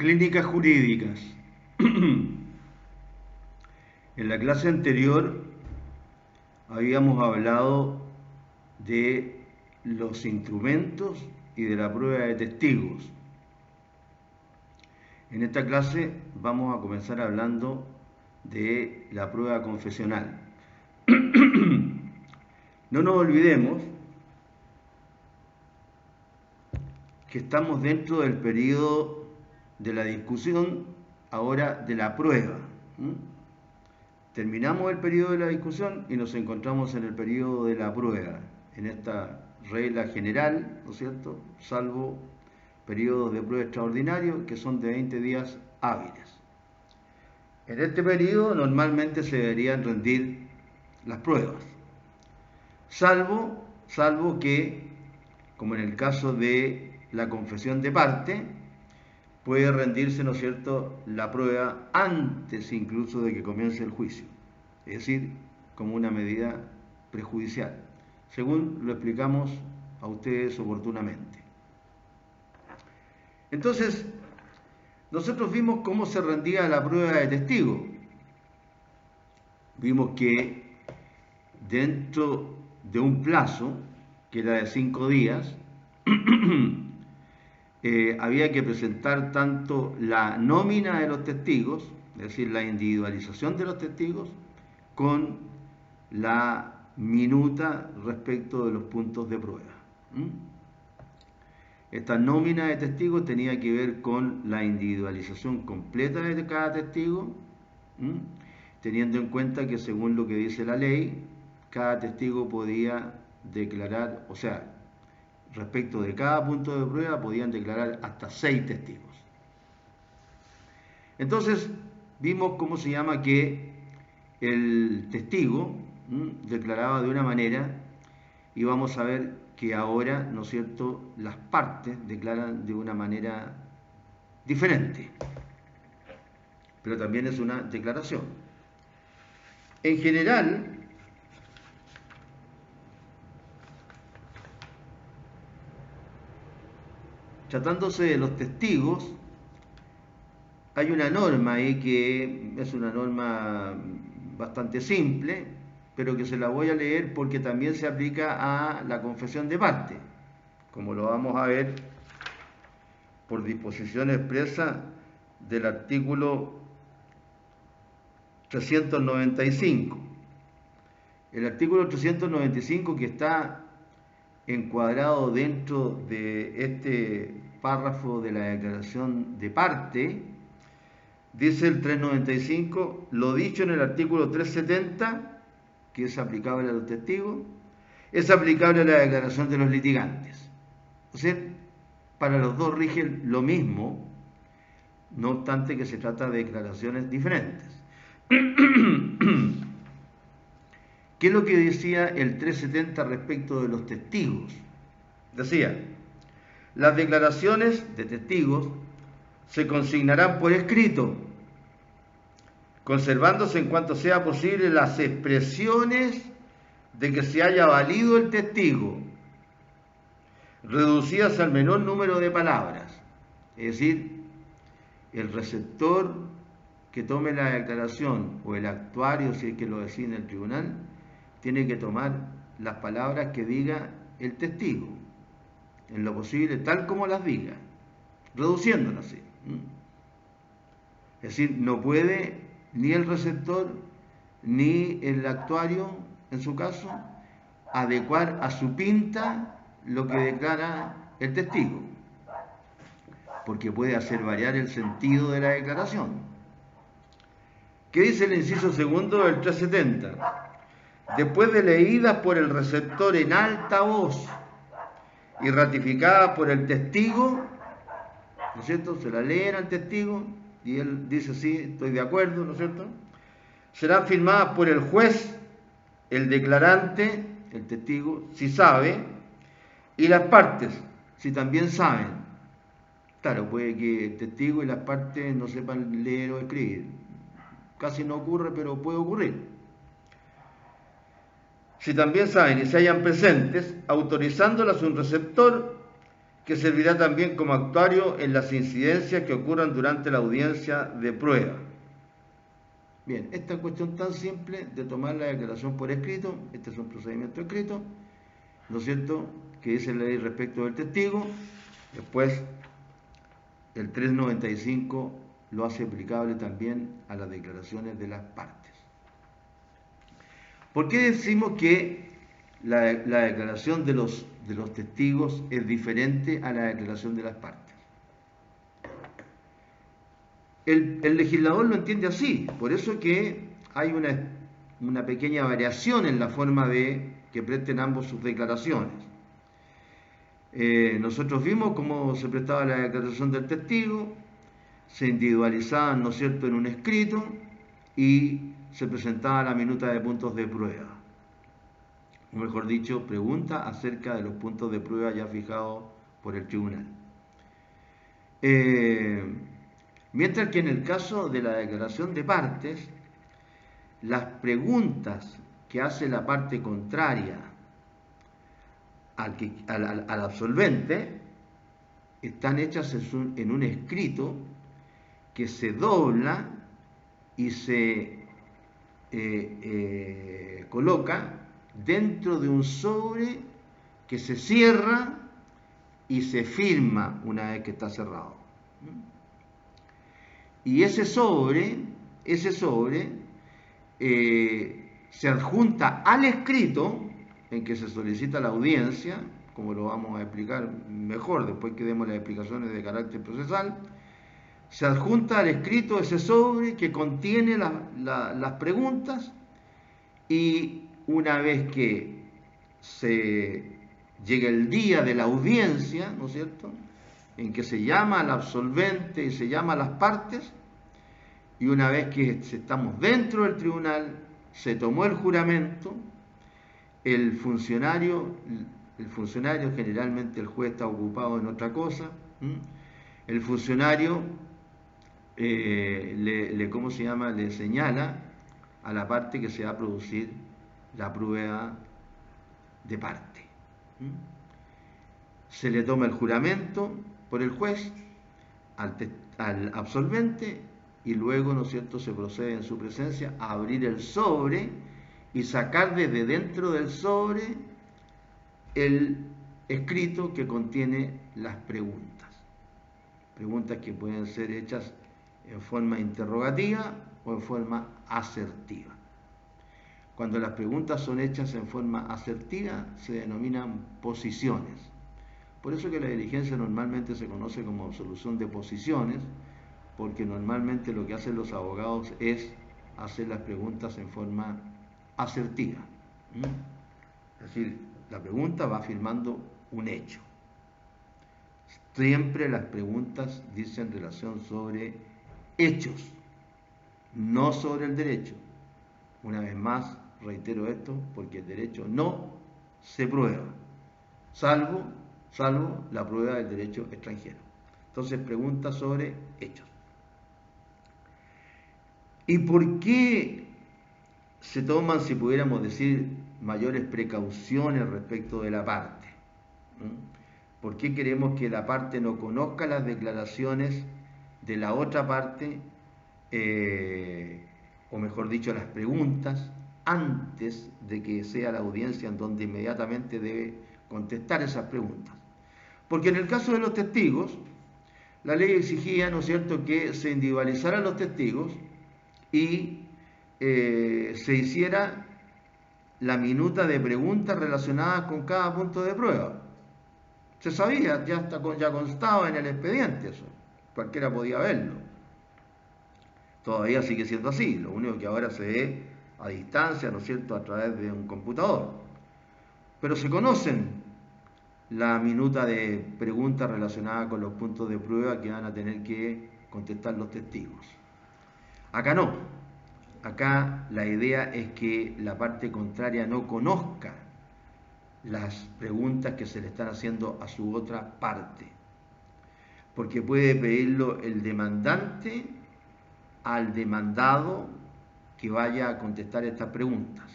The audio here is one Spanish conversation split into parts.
Clínicas jurídicas. En la clase anterior habíamos hablado de los instrumentos y de la prueba de testigos. En esta clase vamos a comenzar hablando de la prueba confesional. No nos olvidemos que estamos dentro del periodo de la discusión, ahora de la prueba. Terminamos el periodo de la discusión y nos encontramos en el periodo de la prueba, en esta regla general, ¿no es cierto?, salvo periodos de prueba extraordinarios que son de 20 días hábiles. En este periodo normalmente se deberían rendir las pruebas, salvo que, como en el caso de la confesión de parte, puede rendirse, ¿no es cierto?, la prueba antes incluso de que comience el juicio, es decir, como una medida prejudicial, según lo explicamos a ustedes oportunamente. Entonces, nosotros vimos cómo se rendía la prueba de testigo. Vimos que dentro de un plazo, que era de 5 días, había que presentar tanto la nómina de los testigos, es decir, la individualización de los testigos, con la minuta respecto de los puntos de prueba. Esta nómina de testigos tenía que ver con la individualización completa de cada testigo, teniendo en cuenta que según lo que dice la ley, cada testigo podía declarar, o sea, respecto de cada punto de prueba podían declarar hasta 6 testigos. Entonces vimos cómo se llama que el testigo declaraba de una manera, y vamos a ver que ahora, ¿no es cierto?, las partes declaran de una manera diferente, pero también es una declaración. En general, tratándose de los testigos, hay una norma ahí que es una norma bastante simple, pero que se la voy a leer porque también se aplica a la confesión de parte, como lo vamos a ver por disposición expresa del artículo 395. El artículo 395, que está encuadrado dentro de este párrafo de la declaración de parte, dice el 395, lo dicho en el artículo 370, que es aplicable a los testigos, es aplicable a la declaración de los litigantes. O sea, para los dos rigen lo mismo, no obstante que se trata de declaraciones diferentes. ¿Qué es lo que decía el 370 respecto de los testigos? Decía, las declaraciones de testigos se consignarán por escrito, conservándose en cuanto sea posible las expresiones de que se haya valido el testigo, reducidas al menor número de palabras. Es decir, el receptor que tome la declaración o el actuario, si es que lo decide el tribunal, tiene que tomar las palabras que diga el testigo, en lo posible tal como las diga, reduciéndolas así. Es decir, no puede ni el receptor ni el actuario, en su caso, adecuar a su pinta lo que declara el testigo, porque puede hacer variar el sentido de la declaración. ¿Qué dice el inciso segundo del 370? Después de leídas por el receptor en alta voz y ratificadas por el testigo, ¿no es cierto?, se la leen al testigo y él dice sí, estoy de acuerdo, ¿no es cierto?, serán firmadas por el juez, el declarante, el testigo, si sabe, y las partes, si también saben. Claro, puede que el testigo y las partes no sepan leer o escribir. Casi no ocurre, pero puede ocurrir. Si también saben y se hallan presentes, autorizándolas un receptor que servirá también como actuario en las incidencias que ocurran durante la audiencia de prueba. Bien, esta cuestión tan simple de tomar la declaración por escrito, este es un procedimiento escrito, ¿no es cierto?, que dice la ley respecto del testigo. Después, el 395 lo hace aplicable también a las declaraciones de las partes. ¿Por qué decimos que la declaración de los testigos es diferente a la declaración de las partes? El legislador lo entiende así, por eso que hay una pequeña variación en la forma de que presten ambos sus declaraciones. Nosotros vimos cómo se prestaba la declaración del testigo, se individualizaban, ¿no es cierto?, en un escrito y se presentaba la minuta de puntos de prueba. O mejor dicho, pregunta acerca de los puntos de prueba ya fijados por el tribunal. Mientras que en el caso de la declaración de partes, las preguntas que hace la parte contraria al absolvente están hechas en un escrito que se dobla y se coloca dentro de un sobre que se cierra y se firma una vez que está cerrado. Y ese sobre se adjunta al escrito en que se solicita la audiencia, como lo vamos a explicar mejor después que demos las explicaciones de carácter procesal. Se adjunta al escrito ese sobre que contiene las preguntas, y una vez que se llegue el día de la audiencia, ¿no es cierto?, en que se llama al absolvente y se llama a las partes, y una vez que estamos dentro del tribunal, se tomó el juramento, el funcionario, generalmente el juez está ocupado en otra cosa, el funcionario le señala a la parte que se va a producir la prueba de parte. Se le toma el juramento por el juez al absolvente, y luego, ¿no es cierto?, se procede en su presencia a abrir el sobre y sacar desde dentro del sobre el escrito que contiene las preguntas. Preguntas que pueden ser hechas en forma interrogativa o en forma asertiva. Cuando las preguntas son hechas en forma asertiva, se denominan posiciones. Por eso que la diligencia normalmente se conoce como absolución de posiciones, porque normalmente lo que hacen los abogados es hacer las preguntas en forma asertiva. Es decir, la pregunta va afirmando un hecho. Siempre las preguntas dicen relación sobre hechos, no sobre el derecho. Una vez más, reitero esto, porque el derecho no se prueba, salvo la prueba del derecho extranjero. Entonces, preguntas sobre hechos. ¿Y por qué se toman, si pudiéramos decir, mayores precauciones respecto de la parte? ¿Por qué queremos que la parte no conozca las declaraciones de la otra parte, o mejor dicho, las preguntas, antes de que sea la audiencia en donde inmediatamente debe contestar esas preguntas? Porque en el caso de los testigos, la ley exigía, ¿no es cierto?, que se individualizaran los testigos y se hiciera la minuta de preguntas relacionadas con cada punto de prueba. Se sabía, ya constaba en el expediente eso, cualquiera podía verlo. Todavía sigue siendo así, lo único que ahora se ve a distancia, ¿no es cierto?, a través de un computador. Pero se conocen la minuta de preguntas relacionadas con los puntos de prueba que van a tener que contestar los testigos. Acá no. Acá la idea es que la parte contraria no conozca las preguntas que se le están haciendo a su otra parte, porque puede pedirlo el demandante al demandado que vaya a contestar estas preguntas,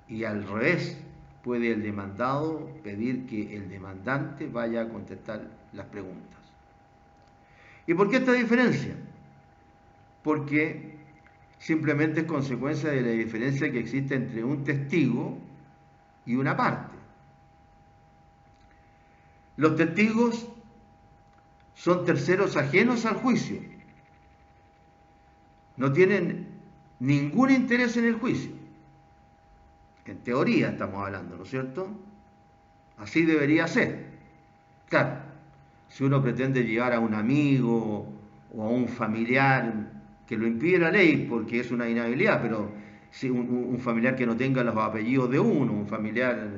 y al revés, puede el demandado pedir que el demandante vaya a contestar las preguntas. ¿Y por qué esta diferencia? Porque simplemente es consecuencia de la diferencia que existe entre un testigo y una parte. Los testigos son terceros ajenos al juicio. No tienen ningún interés en el juicio. En teoría estamos hablando, ¿no es cierto? Así debería ser. Claro, si uno pretende llevar a un amigo o a un familiar, que lo impide la ley porque es una inhabilidad, pero si un familiar que no tenga los apellidos de uno, un familiar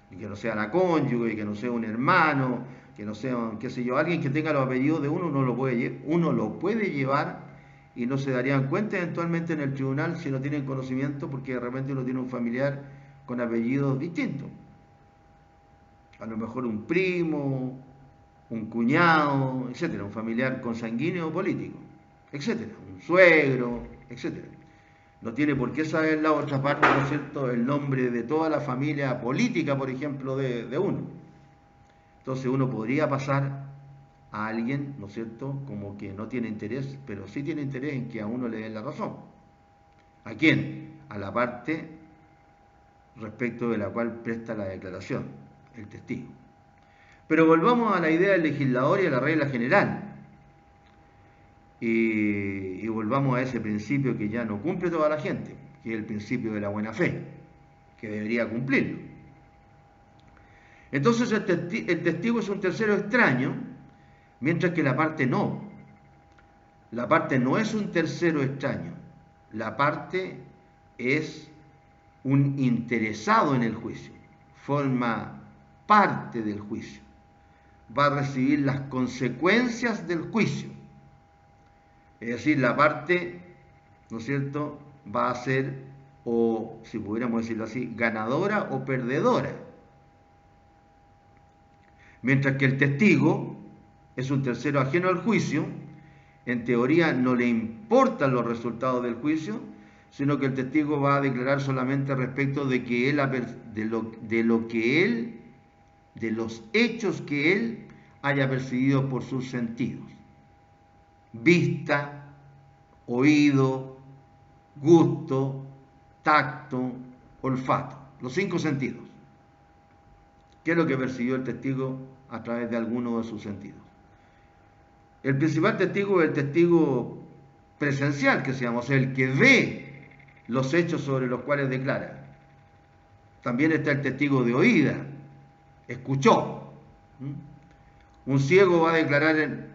que no sea la cónyuge, que no sea un hermano, que no sea, qué sé yo, alguien que tenga los apellidos de uno, uno lo puede llevar y no se darían cuenta eventualmente en el tribunal si no tienen conocimiento, porque de repente uno tiene un familiar con apellidos distintos. A lo mejor un primo, un cuñado, etcétera, un familiar consanguíneo o político, etcétera, un suegro, etcétera. No tiene por qué saber la otra parte, ¿no es cierto?, el nombre de toda la familia política, por ejemplo, de uno. Entonces uno podría pasar a alguien, ¿no es cierto?, como que no tiene interés, pero sí tiene interés en que a uno le den la razón. ¿A quién? A la parte respecto de la cual presta la declaración, el testigo. Pero volvamos a la idea del legislador y a la regla general. Y volvamos a ese principio que ya no cumple toda la gente, que es el principio de la buena fe, que debería cumplirlo. Entonces el testigo es un tercero extraño, mientras que la parte no. La parte no es un tercero extraño, la parte es un interesado en el juicio, forma parte del juicio, va a recibir las consecuencias del juicio. Es decir, la parte, ¿no es cierto?, va a ser, o si pudiéramos decirlo así, ganadora o perdedora. Mientras que el testigo es un tercero ajeno al juicio, en teoría no le importan los resultados del juicio, sino que el testigo va a declarar solamente respecto de que él, de los hechos que él haya percibido por sus sentidos: vista, oído, gusto, tacto, olfato, los 5 sentidos. ¿Qué es lo que percibió el testigo a través de alguno de sus sentidos? El principal testigo es el testigo presencial, que se llama, o sea, el que ve los hechos sobre los cuales declara. También está el testigo de oída, escuchó. Un ciego va a declarar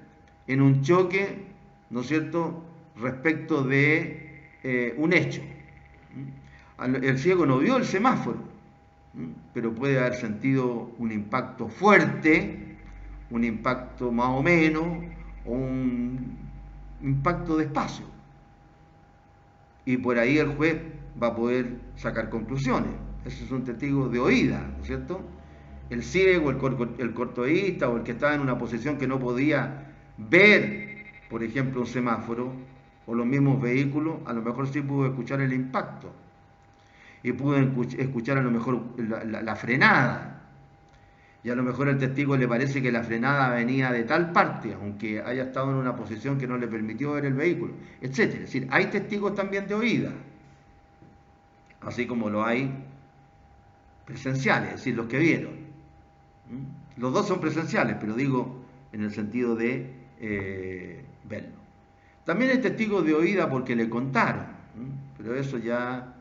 en un choque, ¿no es cierto?, respecto de un hecho. El ciego no vio el semáforo, pero puede haber sentido un impacto fuerte, un impacto más o menos, o un impacto despacio. Y por ahí el juez va a poder sacar conclusiones. Ese es un testigo de oída, ¿no es cierto? El ciego, el cortoísta o el que estaba en una posición que no podía ver, por ejemplo, un semáforo o los mismos vehículos, a lo mejor sí pudo escuchar el impacto y pudo escuchar a lo mejor la frenada. Y a lo mejor al testigo le parece que la frenada venía de tal parte, aunque haya estado en una posición que no le permitió ver el vehículo, etc. Es decir, hay testigos también de oída, así como lo hay presenciales, es decir, los que vieron. Los dos son presenciales, pero digo en el sentido de verlo. También hay testigos de oída porque le contaron, pero eso ya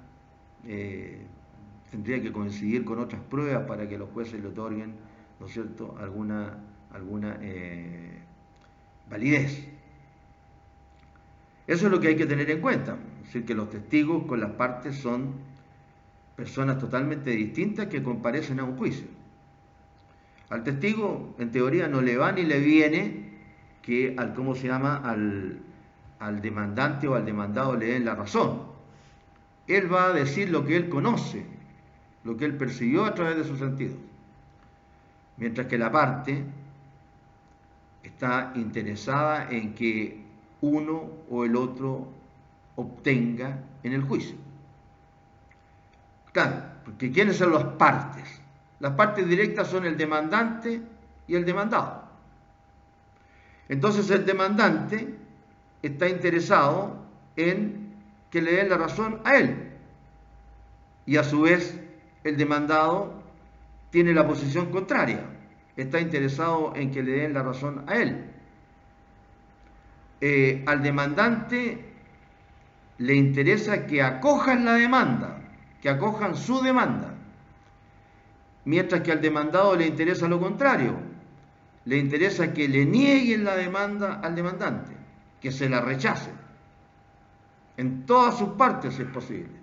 tendría que coincidir con otras pruebas para que los jueces le otorguen, ¿no es cierto?, alguna validez. Eso es lo que hay que tener en cuenta, es decir, que los testigos con las partes son personas totalmente distintas que comparecen a un juicio. Al testigo, en teoría, no le va ni le viene que al demandante o al demandado le den la razón. Él va a decir lo que él conoce, lo que él percibió a través de sus sentidos. Mientras que la parte está interesada en que uno o el otro obtenga en el juicio. Claro, porque ¿quiénes son las partes? Las partes directas son el demandante y el demandado. Entonces el demandante está interesado en que le den la razón a él. Y a su vez el demandado tiene la posición contraria. Está interesado en que le den la razón a él. Al demandante le interesa que acojan la demanda, que acojan su demanda. Mientras que al demandado le interesa lo contrario. Le interesa que le nieguen la demanda al demandante, que se la rechacen. En todas sus partes es posible.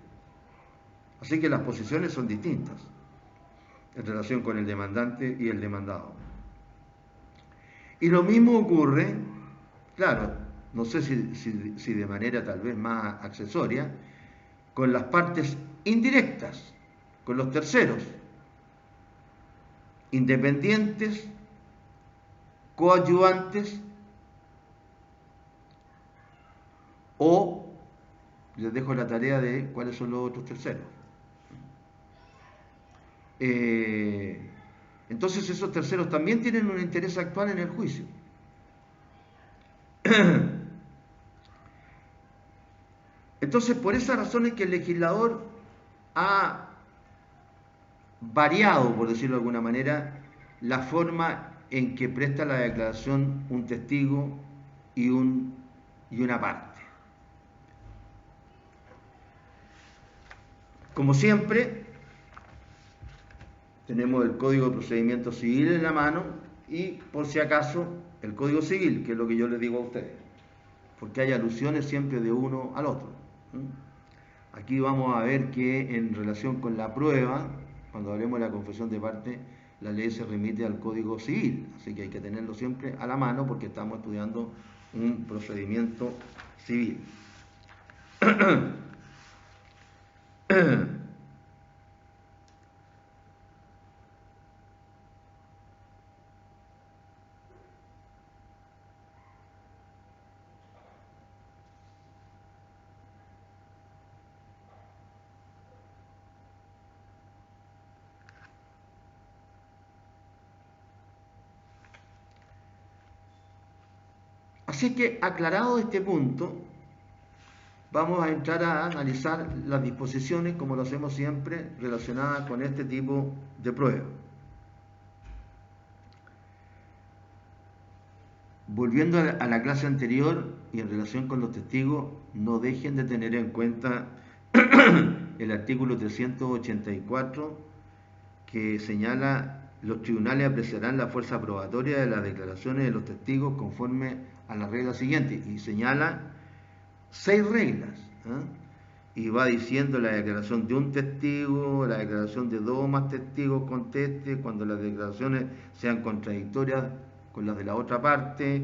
Así que las posiciones son distintas en relación con el demandante y el demandado. Y lo mismo ocurre, claro, no sé si de manera tal vez más accesoria, con las partes indirectas, con los terceros, independientes, coadyuvantes o les dejo la tarea de cuáles son los otros terceros. Entonces esos terceros también tienen un interés actual en el juicio. Entonces, por esa razón es que el legislador ha variado, por decirlo de alguna manera, la forma en que presta la declaración un testigo y una parte. Como siempre, tenemos el Código de Procedimiento Civil en la mano y, por si acaso, el Código Civil, que es lo que yo les digo a ustedes, porque hay alusiones siempre de uno al otro. Aquí vamos a ver que en relación con la prueba, cuando hablemos de la confesión de parte, la ley se remite al Código Civil, así que hay que tenerlo siempre a la mano porque estamos estudiando un procedimiento civil. Así que, aclarado este punto, vamos a entrar a analizar las disposiciones, como lo hacemos siempre, relacionadas con este tipo de prueba. Volviendo a la clase anterior y en relación con los testigos, no dejen de tener en cuenta el artículo 384 que señala: los tribunales apreciarán la fuerza probatoria de las declaraciones de los testigos conforme a las reglas siguientes, y señala 6 reglas, y va diciendo: la declaración de un testigo, la declaración de 2 o más testigos conteste cuando las declaraciones sean contradictorias con las de la otra parte,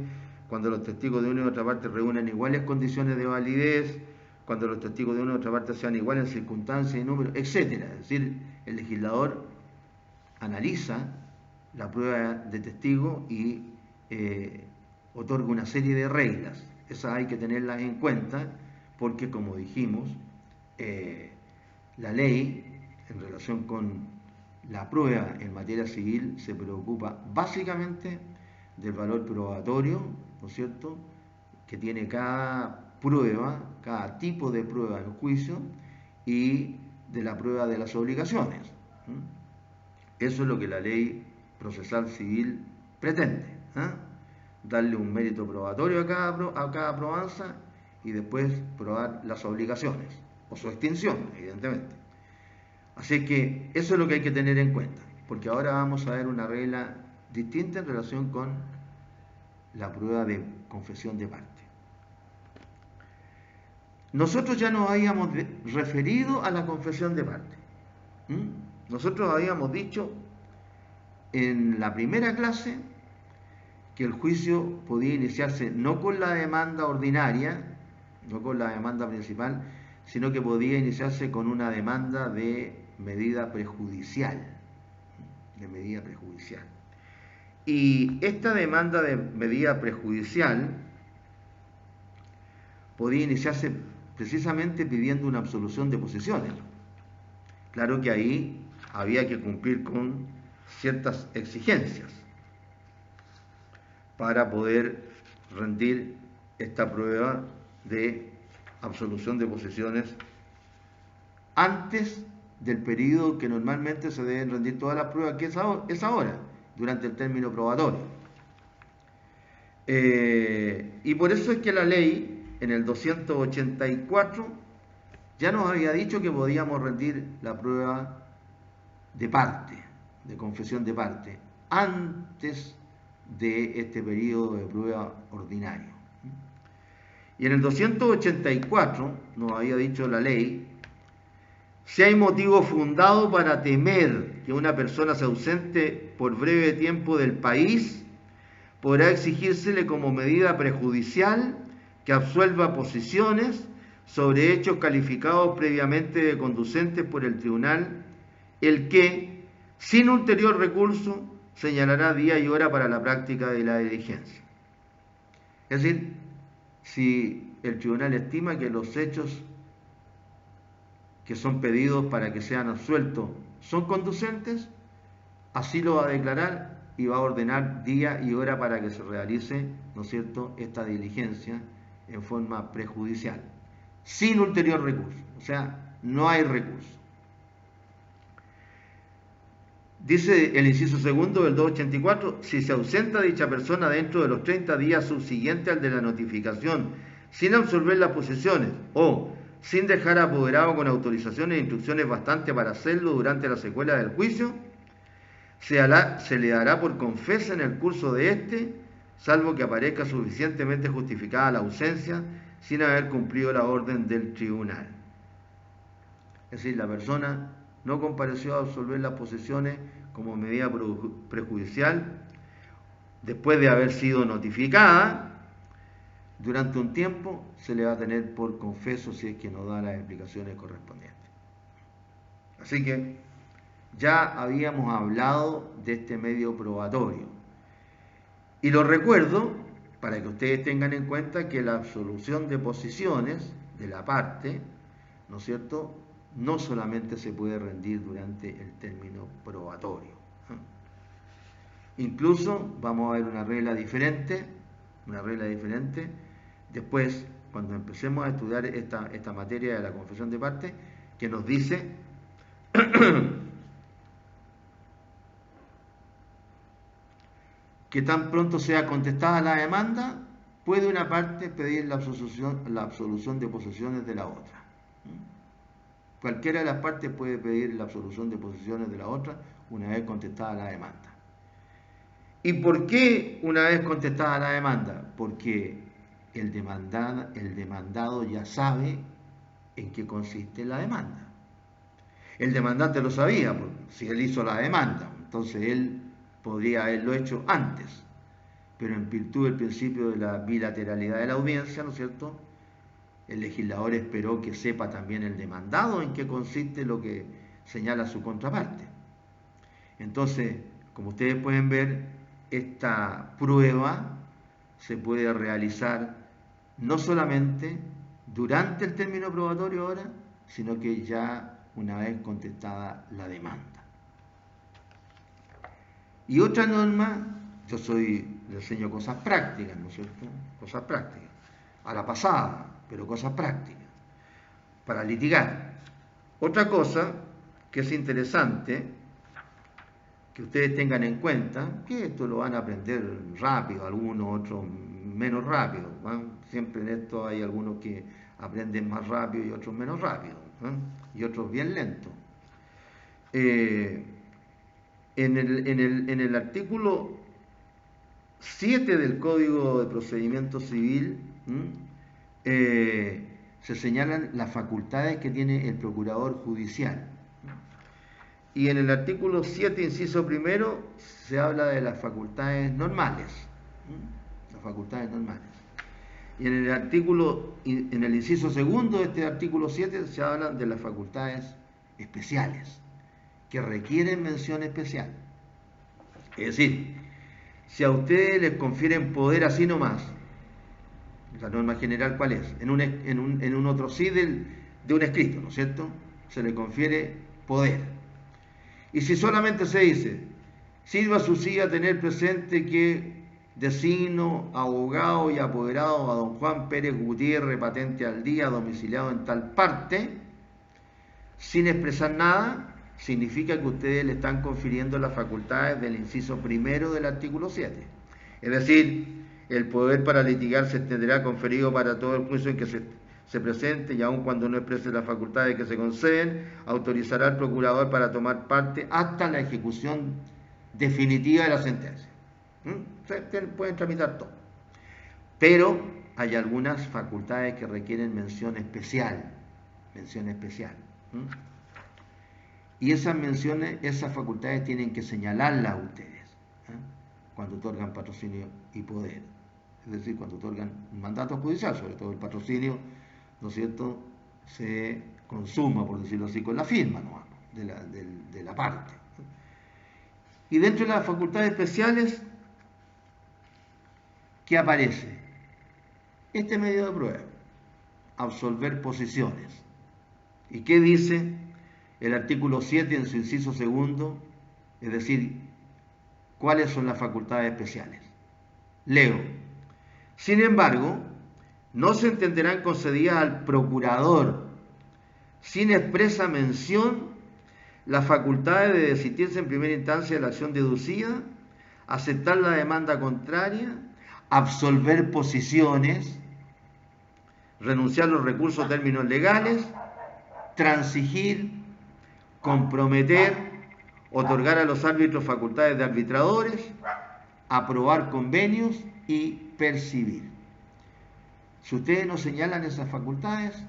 cuando los testigos de una y otra parte reúnan iguales condiciones de validez, cuando los testigos de una y otra parte sean iguales en circunstancias y números, etc. Es decir, el legislador analiza la prueba de testigo y otorga una serie de reglas. Esas hay que tenerlas en cuenta porque, como dijimos, la ley en relación con la prueba en materia civil se preocupa básicamente del valor probatorio, ¿no es cierto?, que tiene cada prueba, cada tipo de prueba en juicio, y de la prueba de las obligaciones. Eso es lo que la ley procesal civil pretende, darle un mérito probatorio a cada probanza y después probar las obligaciones o su extinción, evidentemente. Así que eso es lo que hay que tener en cuenta, porque ahora vamos a ver una regla distinta en relación con la prueba de confesión de parte. Nosotros ya nos habíamos referido a la confesión de parte. Nosotros habíamos dicho en la primera clase que el juicio podía iniciarse no con la demanda ordinaria, no con la demanda principal, sino que podía iniciarse con una demanda de medida prejudicial. Y esta demanda de medida prejudicial podía iniciarse precisamente pidiendo una absolución de posiciones. Claro que ahí había que cumplir con ciertas exigencias para poder rendir esta prueba de absolución de posesiones antes del periodo que normalmente se deben rendir todas las pruebas, que es ahora, durante el término probatorio. Y por eso es que la ley, en el 284, ya nos había dicho que podíamos rendir la prueba de parte, de confesión de parte, antes de este periodo de prueba ordinario. Y en el 284 nos había dicho la ley: si hay motivo fundado para temer que una persona se ausente por breve tiempo del país, podrá exigírsele como medida prejudicial que absuelva posiciones sobre hechos calificados previamente de conducentes por el tribunal, el que, sin ulterior recurso, señalará día y hora para la práctica de la diligencia. Es decir, si el tribunal estima que los hechos que son pedidos para que sean absueltos son conducentes, así lo va a declarar y va a ordenar día y hora para que se realice, ¿no es cierto?, esta diligencia en forma prejudicial, sin ulterior recurso. O sea, no hay recurso. Dice el inciso segundo del 284, si se ausenta dicha persona dentro de los 30 días subsiguientes al de la notificación, sin absolver las posesiones o sin dejar apoderado con autorizaciones e instrucciones bastantes para hacerlo durante la secuela del juicio, se le dará por confesa en el curso de este, salvo que aparezca suficientemente justificada la ausencia sin haber cumplido la orden del tribunal. Es decir, la persona no compareció a absolver las posesiones como medida prejudicial después de haber sido notificada. Durante un tiempo se le va a tener por confeso si es que no da las explicaciones correspondientes. Así que ya habíamos hablado de este medio probatorio. Y lo recuerdo para que ustedes tengan en cuenta que la absolución de posiciones de la parte, ¿no es cierto?, no solamente se puede rendir durante el término probatorio. Incluso vamos a ver una regla diferente, después, cuando empecemos a estudiar esta materia de la confesión de parte, que nos dice que tan pronto sea contestada la demanda, puede una parte pedir la absolución de posesiones de la otra. Cualquiera de las partes puede pedir la absolución de posesiones de la otra una vez contestada la demanda. ¿Y por qué una vez contestada la demanda? Porque el demandado ya sabe en qué consiste la demanda. El demandante lo sabía, si él hizo la demanda, entonces él podría haberlo hecho antes, pero en virtud del principio de la bilateralidad de la audiencia, ¿no es cierto?, el legislador esperó que sepa también el demandado en qué consiste lo que señala su contraparte. Entonces, como ustedes pueden ver, esta prueba se puede realizar no solamente durante el término probatorio ahora, sino que ya una vez contestada la demanda. Y otra norma, le enseño cosas prácticas, ¿no es cierto? Cosas prácticas, a la pasada, pero cosas prácticas, para litigar. Otra cosa que es interesante que ustedes tengan en cuenta, que esto lo van a aprender rápido, algunos, otros menos rápido, ¿no? Siempre en esto hay algunos que aprenden más rápido y otros menos rápido, ¿no? Y otros bien lentos. En el artículo 7 del Código de Procedimiento Civil se señalan las facultades que tiene el procurador judicial. Y en el artículo 7, inciso primero, se habla de las facultades normales. Las facultades normales. Y en el inciso segundo de este artículo 7 se habla de las facultades especiales, que requieren mención especial. Es decir, si a ustedes les confieren poder así nomás, la norma general, ¿cuál es? En un otro sí de un escrito, ¿no es cierto? Se le confiere poder. Y si solamente se dice, sirva su silla tener presente que designo abogado y apoderado a don Juan Pérez Gutiérrez, patente al día, domiciliado en tal parte, sin expresar nada, significa que ustedes le están confiriendo las facultades del inciso primero del artículo 7. Es decir, el poder para litigar se tendrá conferido para todo el juicio en que se presente, y aun cuando no exprese las facultades que se conceden, autorizará al procurador para tomar parte hasta la ejecución definitiva de la sentencia. Pueden tramitar todo. Pero hay algunas facultades que requieren mención especial. Mención especial. Y esas facultades tienen que señalarlas a ustedes cuando otorgan patrocinio y poder. Es decir, cuando otorgan un mandato judicial, sobre todo el patrocinio, ¿no es cierto?, se consuma, por decirlo así, con la firma, ¿no?, de la parte. Y dentro de las facultades especiales, ¿qué aparece? Este medio de prueba: absolver posiciones. ¿Y qué dice el artículo 7 en su inciso segundo? Es decir, ¿cuáles son las facultades especiales? Leo: sin embargo, no se entenderán concedidas al procurador, sin expresa mención, las facultades de desistirse en primera instancia de la acción deducida, aceptar la demanda contraria, absolver posiciones, renunciar a los recursos a términos legales, transigir, comprometer, otorgar a los árbitros facultades de arbitradores, aprobar convenios y percibir. Si ustedes no señalan esas facultades,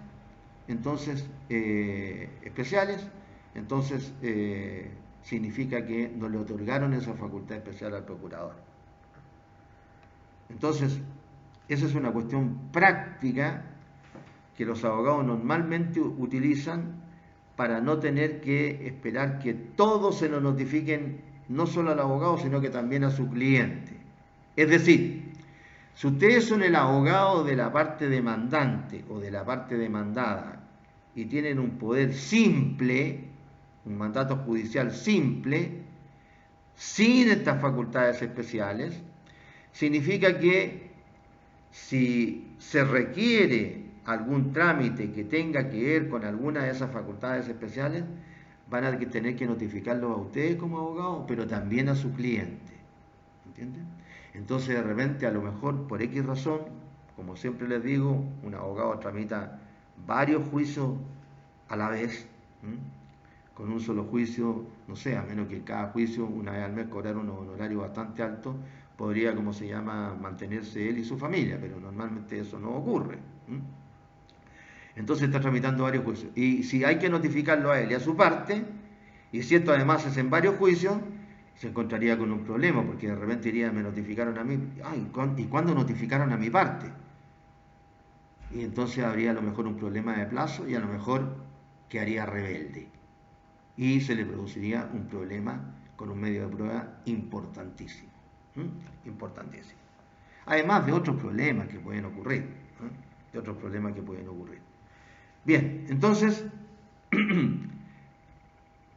entonces especiales, entonces significa que no le otorgaron esa facultad especial al procurador. Entonces, esa es una cuestión práctica que los abogados normalmente utilizan para no tener que esperar que todos se lo notifiquen, no solo al abogado, sino que también a su cliente. Es decir, si ustedes son el abogado de la parte demandante o de la parte demandada y tienen un poder simple, un mandato judicial simple, sin estas facultades especiales, significa que si se requiere algún trámite que tenga que ver con alguna de esas facultades especiales, van a tener que notificarlo a ustedes como abogados, pero también a su cliente. ¿Entienden? Entonces, de repente, a lo mejor, por X razón, como siempre les digo, un abogado tramita varios juicios a la vez, con un solo juicio, no sé, a menos que cada juicio, una vez al mes, cobrar un honorario bastante alto, podría, como se llama, mantenerse él y su familia, pero normalmente eso no ocurre. Entonces está tramitando varios juicios. Y si hay que notificarlo a él y a su parte, y si esto además es en varios juicios, se encontraría con un problema, porque de repente diría, me notificaron a mí, ¿y cuándo notificaron a mi parte? Y entonces habría a lo mejor un problema de plazo y a lo mejor quedaría rebelde. Y se le produciría un problema con un medio de prueba importantísimo. Importantísimo. Además de otros problemas que pueden ocurrir. Bien, entonces,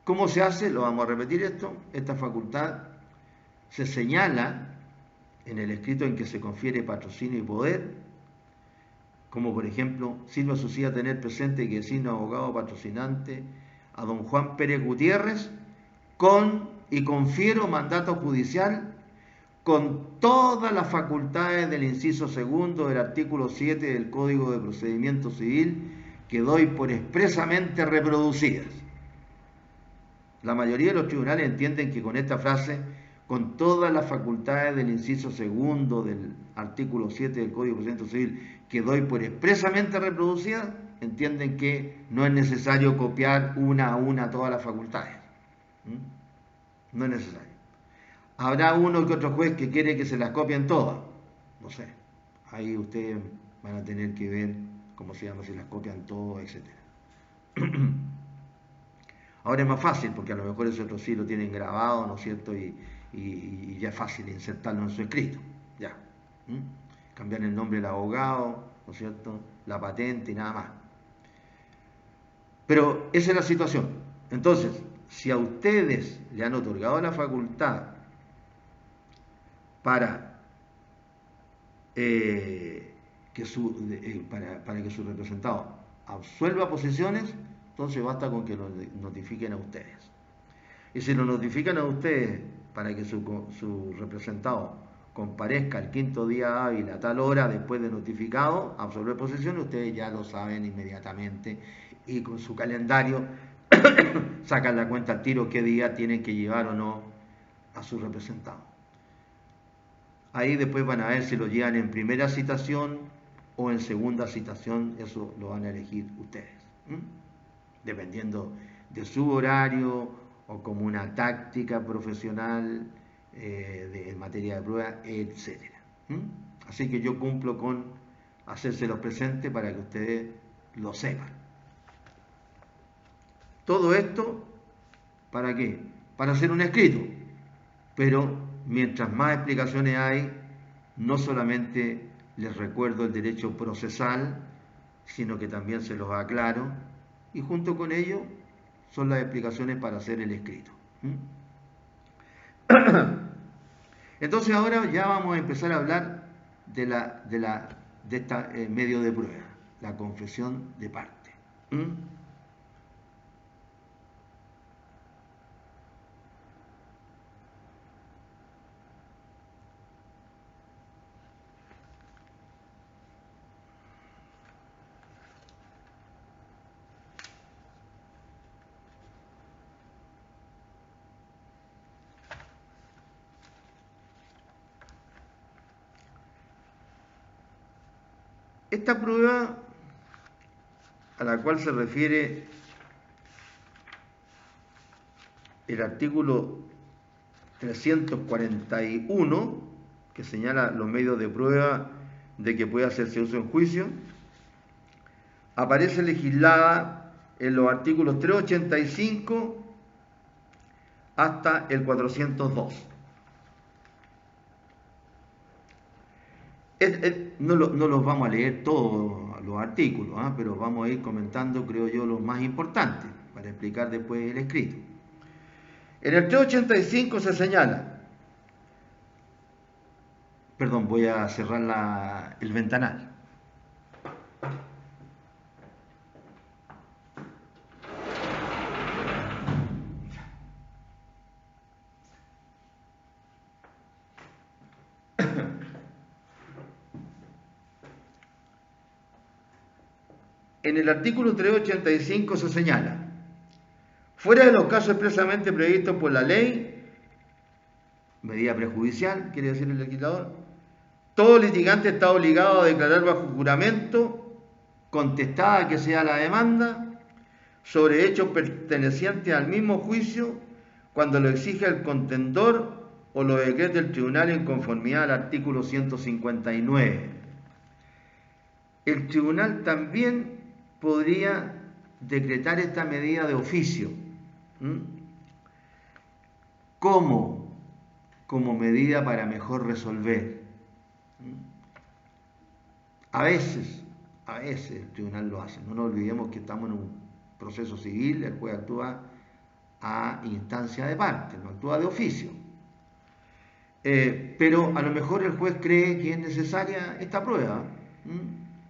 ¿cómo se hace? Lo vamos a repetir esto. Esta facultad se señala en el escrito en que se confiere patrocinio y poder, como por ejemplo, sirva su silla tener presente que designa abogado patrocinante a don Juan Pérez Gutiérrez y confiero mandato judicial con todas las facultades del inciso segundo del artículo 7 del Código de Procedimiento Civil que doy por expresamente reproducidas. La mayoría de los tribunales entienden que con esta frase, con todas las facultades del inciso segundo del artículo 7 del Código de Procedimiento Civil que doy por expresamente reproducidas, entienden que no es necesario copiar una a una todas las facultades. No es necesario. Habrá uno que otro juez que quiere que se las copien todas. No sé. Ahí ustedes van a tener que ver cómo se llama, si las copian todas, etc. Ahora es más fácil, porque a lo mejor ese otro sí lo tienen grabado, ¿no es cierto? Y ya es fácil insertarlo en su escrito. Ya. Cambiar el nombre del abogado, ¿no es cierto? La patente y nada más. Pero esa es la situación. Entonces, si a ustedes le han otorgado la facultad para, para que su representado absuelva posiciones, entonces basta con que lo notifiquen a ustedes. Y si lo notifican a ustedes para que su representado comparezca el quinto día hábil a tal hora después de notificado, absolver posiciones, ustedes ya lo saben inmediatamente y con su calendario sacan la cuenta al tiro qué día tienen que llevar o no a su representado. Ahí después van a ver si lo llevan en primera citación o en segunda citación, eso lo van a elegir ustedes, dependiendo de su horario o como una táctica profesional en materia de prueba, etc. Así que yo cumplo con hacérselos presentes para que ustedes lo sepan. Todo esto, ¿para qué? Para hacer un escrito. Pero mientras más explicaciones hay, no solamente les recuerdo el derecho procesal, sino que también se los aclaro, y junto con ello son las explicaciones para hacer el escrito. Entonces ahora ya vamos a empezar a hablar de este medio de prueba, la confesión de parte. Esta prueba a la cual se refiere el artículo 341, que señala los medios de prueba de que puede hacerse uso en juicio, aparece legislada en los artículos 385 hasta el 402. No los vamos a leer todos los artículos, pero vamos a ir comentando, creo yo, los más importantes para explicar después el escrito. En el 385 se señala, perdón, voy a cerrar el ventanal. En el artículo 385 se señala, fuera de los casos expresamente previstos por la ley, medida prejudicial, quiere decir el legislador, todo litigante está obligado a declarar bajo juramento, contestada que sea la demanda, sobre hechos pertenecientes al mismo juicio, cuando lo exija el contendor o lo decrete el tribunal en conformidad al artículo 159. El tribunal también podría decretar esta medida de oficio. ¿Cómo? Como medida para mejor resolver. A veces el tribunal lo hace. No nos olvidemos que estamos en un proceso civil, el juez actúa a instancia de parte, no actúa de oficio. Pero a lo mejor el juez cree que es necesaria esta prueba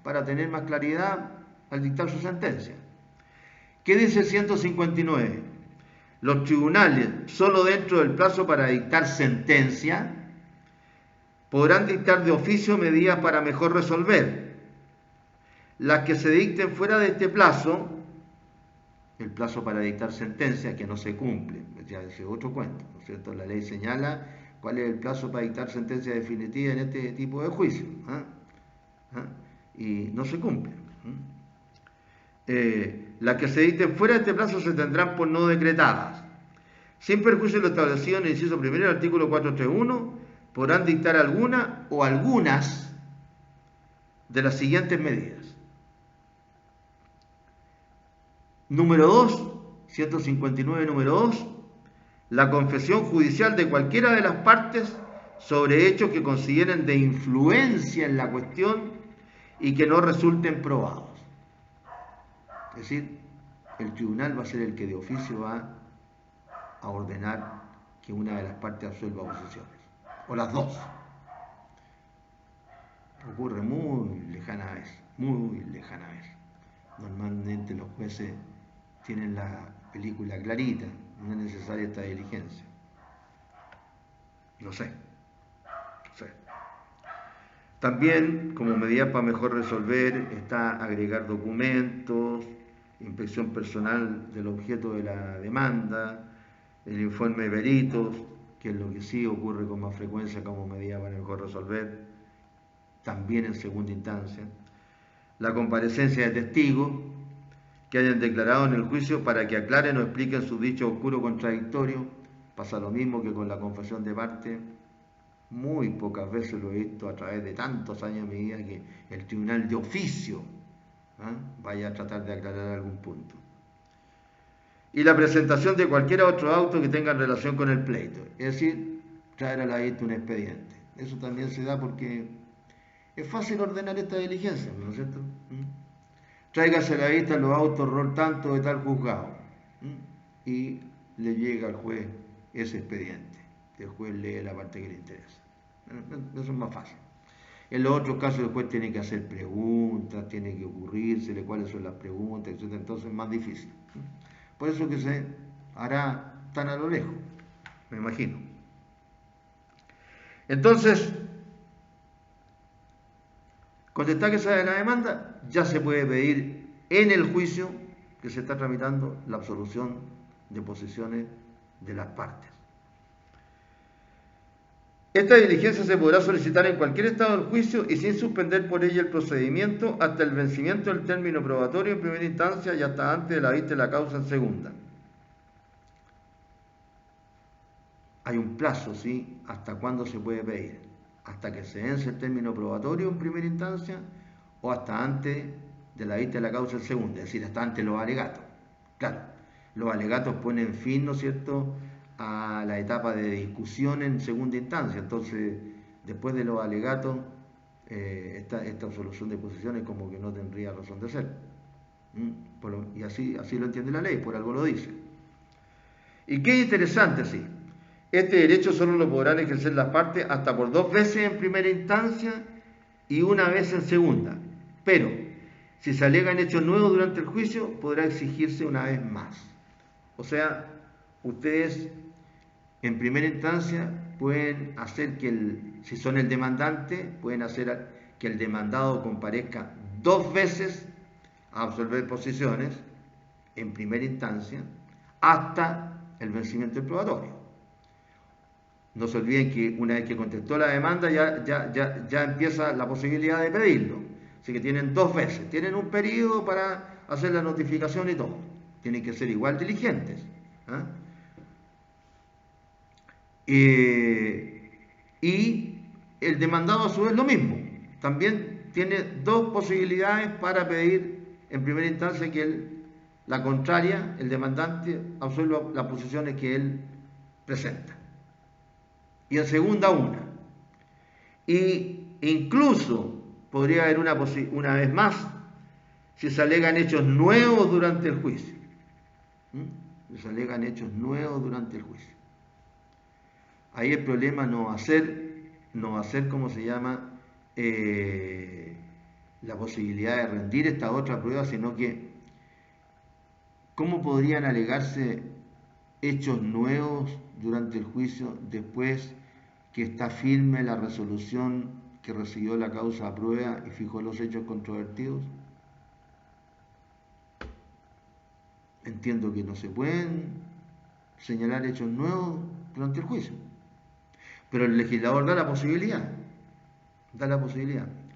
para tener más claridad al dictar su sentencia. ¿Qué dice el 159? Los tribunales, solo dentro del plazo para dictar sentencia, podrán dictar de oficio medidas para mejor resolver. Las que se dicten fuera de este plazo, el plazo para dictar sentencia que no se cumple, ya es otro cuento, ¿no es cierto? La ley señala cuál es el plazo para dictar sentencia definitiva en este tipo de juicio, y no se cumple. Las que se dicten fuera de este plazo se tendrán por no decretadas. Sin perjuicio de lo establecido en el inciso primero del artículo 431, podrán dictar alguna o algunas de las siguientes medidas. Número 2, 159, número 2, la confesión judicial de cualquiera de las partes sobre hechos que consideren de influencia en la cuestión y que no resulten probados. Es decir, el tribunal va a ser el que de oficio va a ordenar que una de las partes absuelva posiciones, o las dos. Ocurre muy lejana vez, muy lejana vez. Normalmente los jueces tienen la película clarita, no es necesaria esta diligencia. Lo sé, lo sé. También, como medida para mejor resolver, está agregar documentos, inspección personal del objeto de la demanda, el informe de peritos, que es lo que sí ocurre con más frecuencia como medida para mejor resolver, también en segunda instancia. La comparecencia de testigos que hayan declarado en el juicio para que aclaren o expliquen sus dichos oscuros contradictorios. Pasa lo mismo que con la confesión de parte. Muy pocas veces lo he visto a través de tantos años de mi vida que el tribunal de oficio vaya a tratar de aclarar algún punto. Y la presentación de cualquier otro auto que tenga relación con el pleito, es decir, traer a la vista un expediente. Eso también se da porque es fácil ordenar esta diligencia, ¿no es cierto? Tráigase a la vista los autos rol tanto de tal juzgado y le llega al juez ese expediente. El juez lee la parte que le interesa. Eso es más fácil. En los otros casos el juez tiene que hacer preguntas, tiene que ocurrírsele cuáles son las preguntas, etc. Entonces es más difícil. Por eso que se hará tan a lo lejos, me imagino. Entonces, con destaque de la demanda, ya se puede pedir en el juicio que se está tramitando la absolución de posiciones de las partes. Esta diligencia se podrá solicitar en cualquier estado del juicio y sin suspender por ella el procedimiento hasta el vencimiento del término probatorio en primera instancia y hasta antes de la vista de la causa en segunda. Hay un plazo, ¿sí? ¿Hasta cuándo se puede pedir? ¿Hasta que se vence el término probatorio en primera instancia o hasta antes de la vista de la causa en segunda? Es decir, hasta antes de los alegatos. Claro, los alegatos ponen fin, ¿no es cierto?, a la etapa de discusión en segunda instancia. Entonces, después de los alegatos, esta absolución de posiciones como que no tendría razón de ser. Y así lo entiende la ley, por algo lo dice. Y qué interesante, sí. Este derecho solo lo podrán ejercer las partes hasta por 2 veces en primera instancia y 1 vez en segunda. Pero, si se alegan hechos nuevos durante el juicio, podrá exigirse 1 vez más. O sea, ustedes en primera instancia pueden hacer que, si son el demandante, pueden hacer que el demandado comparezca 2 veces a absolver posiciones en primera instancia hasta el vencimiento del probatorio. No se olviden que una vez que contestó la demanda ya empieza la posibilidad de pedirlo. Así que tienen 2 veces. Tienen un periodo para hacer la notificación y todo. Tienen que ser igual diligentes. Y el demandado a su vez lo mismo. También tiene 2 posibilidades para pedir en primera instancia que la contraria, el demandante, absuelva las posiciones que él presenta. Y en segunda 1. Y incluso podría haber una vez más si se alegan hechos nuevos durante el juicio. Si se alegan hechos nuevos durante el juicio. Ahí el problema no va a ser ¿cómo se llama? La posibilidad de rendir esta otra prueba, sino que ¿cómo podrían alegarse hechos nuevos durante el juicio después que está firme la resolución que recibió la causa a prueba y fijó los hechos controvertidos? Entiendo que no se pueden señalar hechos nuevos durante el juicio. Pero el legislador da la posibilidad.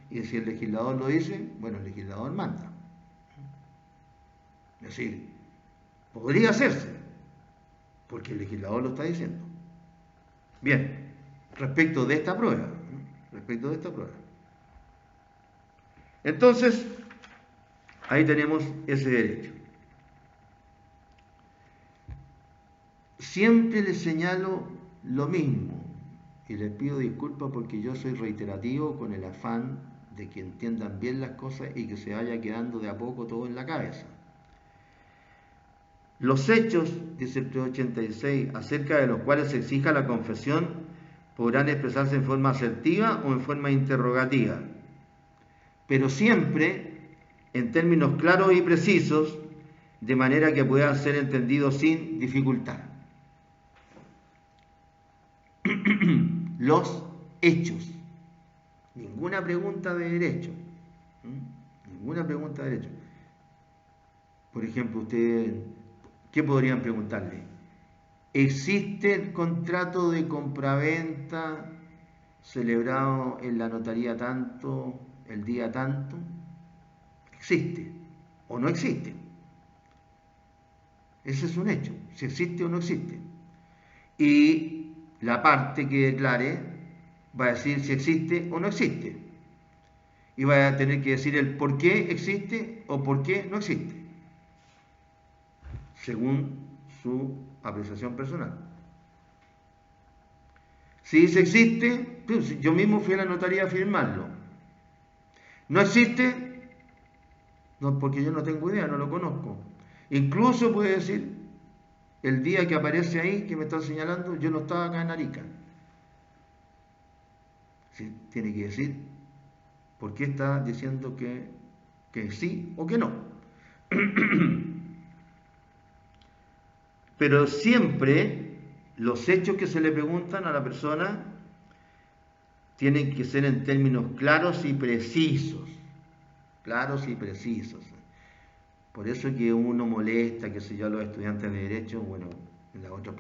Y si el legislador lo dice, bueno, el legislador manda. Es decir, podría hacerse, porque el legislador lo está diciendo. Bien, respecto de esta prueba. Entonces, ahí tenemos ese derecho. Siempre les señalo lo mismo. Y les pido disculpas porque yo soy reiterativo con el afán de que entiendan bien las cosas y que se vaya quedando de a poco todo en la cabeza. Los hechos, dice el 386, acerca de los cuales se exija la confesión, podrán expresarse en forma asertiva o en forma interrogativa, pero siempre en términos claros y precisos, de manera que puedan ser entendidos sin dificultad. Los hechos. Ninguna pregunta de derecho. Ninguna pregunta de derecho. Por ejemplo, ustedes, ¿qué podrían preguntarle? ¿Existe el contrato de compraventa celebrado en la notaría tanto, el día tanto? ¿Existe o no existe? Ese es un hecho, si existe o no existe. Y la parte que declare va a decir si existe o no existe. Y va a tener que decir el por qué existe o por qué no existe, según su apreciación personal. Si dice existe, pues yo mismo fui a la notaría a firmarlo. No existe, no, porque yo no tengo idea, no lo conozco. Incluso puede decir, el día que aparece ahí, que me están señalando, yo no estaba acá en Arica. Sí, tiene que decir por qué está diciendo que sí o que no. Pero siempre los hechos que se le preguntan a la persona tienen que ser en términos claros y precisos. Claros y precisos. Por eso que uno molesta, qué sé yo, a los estudiantes de Derecho, bueno, en las otras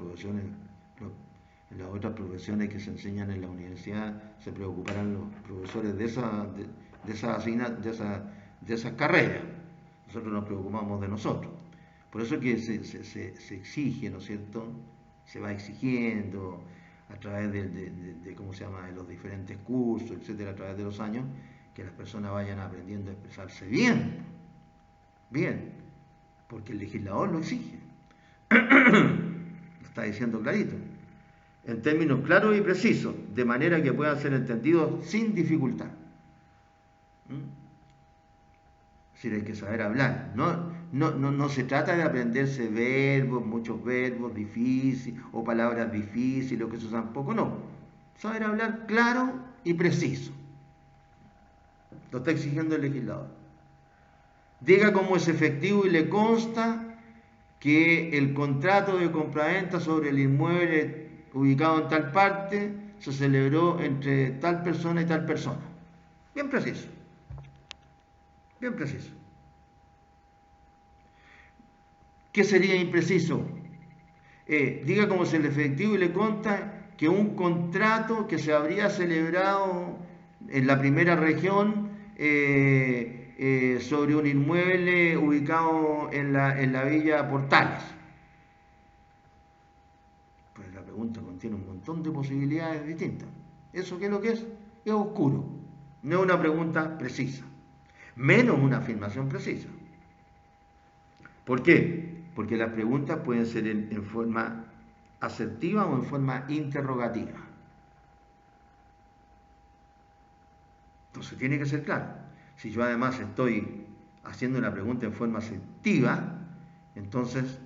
profesiones que se enseñan en la universidad, se preocuparán los profesores de esas carreras. Nosotros nos preocupamos de nosotros. Por eso que se exige, ¿no es cierto? Se va exigiendo a través de ¿cómo se llama?, de los diferentes cursos, etcétera, a través de los años, que las personas vayan aprendiendo a expresarse bien, porque el legislador lo exige. Lo está diciendo clarito, en términos claros y precisos, de manera que puedan ser entendidos sin dificultad. Es decir, hay que saber hablar. No se trata de aprenderse verbos, muchos verbos difíciles o palabras difíciles o que se usan poco, no. Saber hablar claro y preciso. Lo está exigiendo el legislador. Diga cómo es efectivo y le consta que el contrato de compraventa sobre el inmueble ubicado en tal parte se celebró entre tal persona y tal persona. Bien preciso. Bien preciso. ¿Qué sería impreciso? Diga como es el efectivo y le consta que un contrato que se habría celebrado en la primera región sobre un inmueble ubicado en la villa Portales. Pues la pregunta contiene un montón de posibilidades distintas. ¿Eso qué es lo que es? Es oscuro. No es una pregunta precisa. Menos una afirmación precisa. ¿Por qué? Porque las preguntas pueden ser en forma asertiva o en forma interrogativa. Entonces tiene que ser claro. Si yo además estoy haciendo una pregunta en forma asertiva, entonces,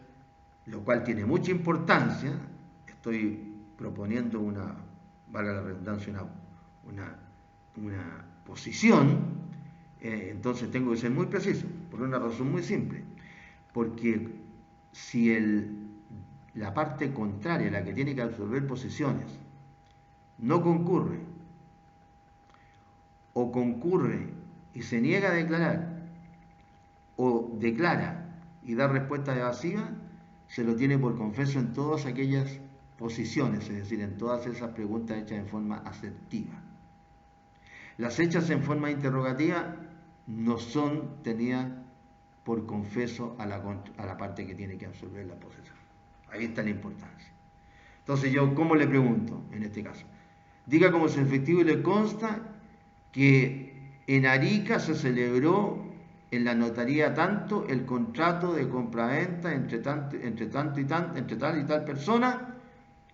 lo cual tiene mucha importancia, estoy proponiendo valga la redundancia, una posición, entonces tengo que ser muy preciso, por una razón muy simple. Porque si la parte contraria, la que tiene que absorber posiciones, no concurre, o concurre y se niega a declarar, o declara y da respuesta evasiva, se lo tiene por confeso en todas aquellas posiciones, es decir, en todas esas preguntas hechas en forma asertiva. Las hechas en forma interrogativa no son tenidas por confeso a la parte que tiene que absorber la posesión. Ahí está la importancia. Entonces yo, ¿cómo le pregunto en este caso? Diga como es efectivo y le consta que en Arica se celebró en la notaría tanto el contrato de compraventa entre tal y tal persona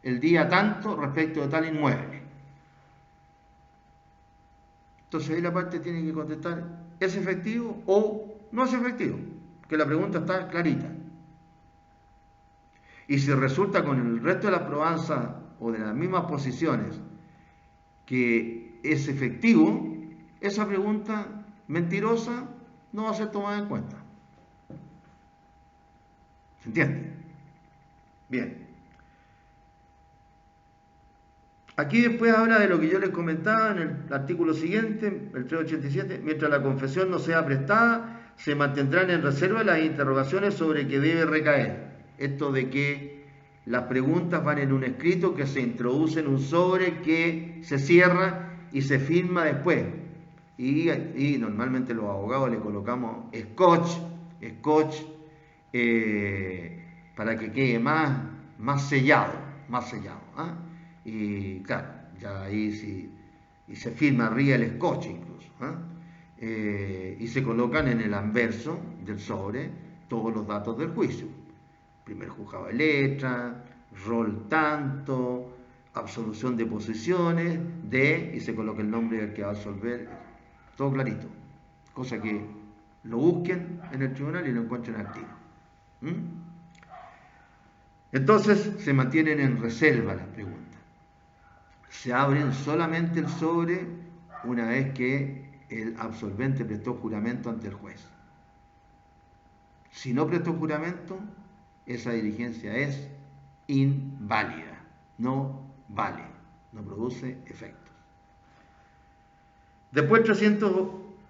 el día tanto respecto de tal inmueble. Entonces ahí la parte tiene que contestar, ¿es efectivo o no es efectivo? Que la pregunta está clarita. Y si resulta con el resto de las probanzas o de las mismas posiciones que es efectivo, esa pregunta mentirosa no va a ser tomada en cuenta. ¿Se entiende? Bien. Aquí después habla de lo que yo les comentaba en el artículo siguiente, el 387, mientras la confesión no sea prestada, se mantendrán en reserva las interrogaciones sobre que debe recaer. Esto de que las preguntas van en un escrito que se introduce en un sobre que se cierra y se firma después. Y normalmente los abogados le colocamos scotch, para que quede más sellado, ¿ah? Y claro, ya ahí sí, y se firma arriba el scotch incluso, ¿ah? Y se colocan en el anverso del sobre todos los datos del juicio. Primer juzgado de letra, rol tanto, absolución de posiciones, y se coloca el nombre del que va a absolver, todo clarito. Cosa que lo busquen en el tribunal y lo encuentren al tiro. Entonces se mantienen en reserva las preguntas. Se abren solamente el sobre una vez que el absolvente prestó juramento ante el juez. Si no prestó juramento, esa diligencia es inválida, no vale, no produce efectos. Después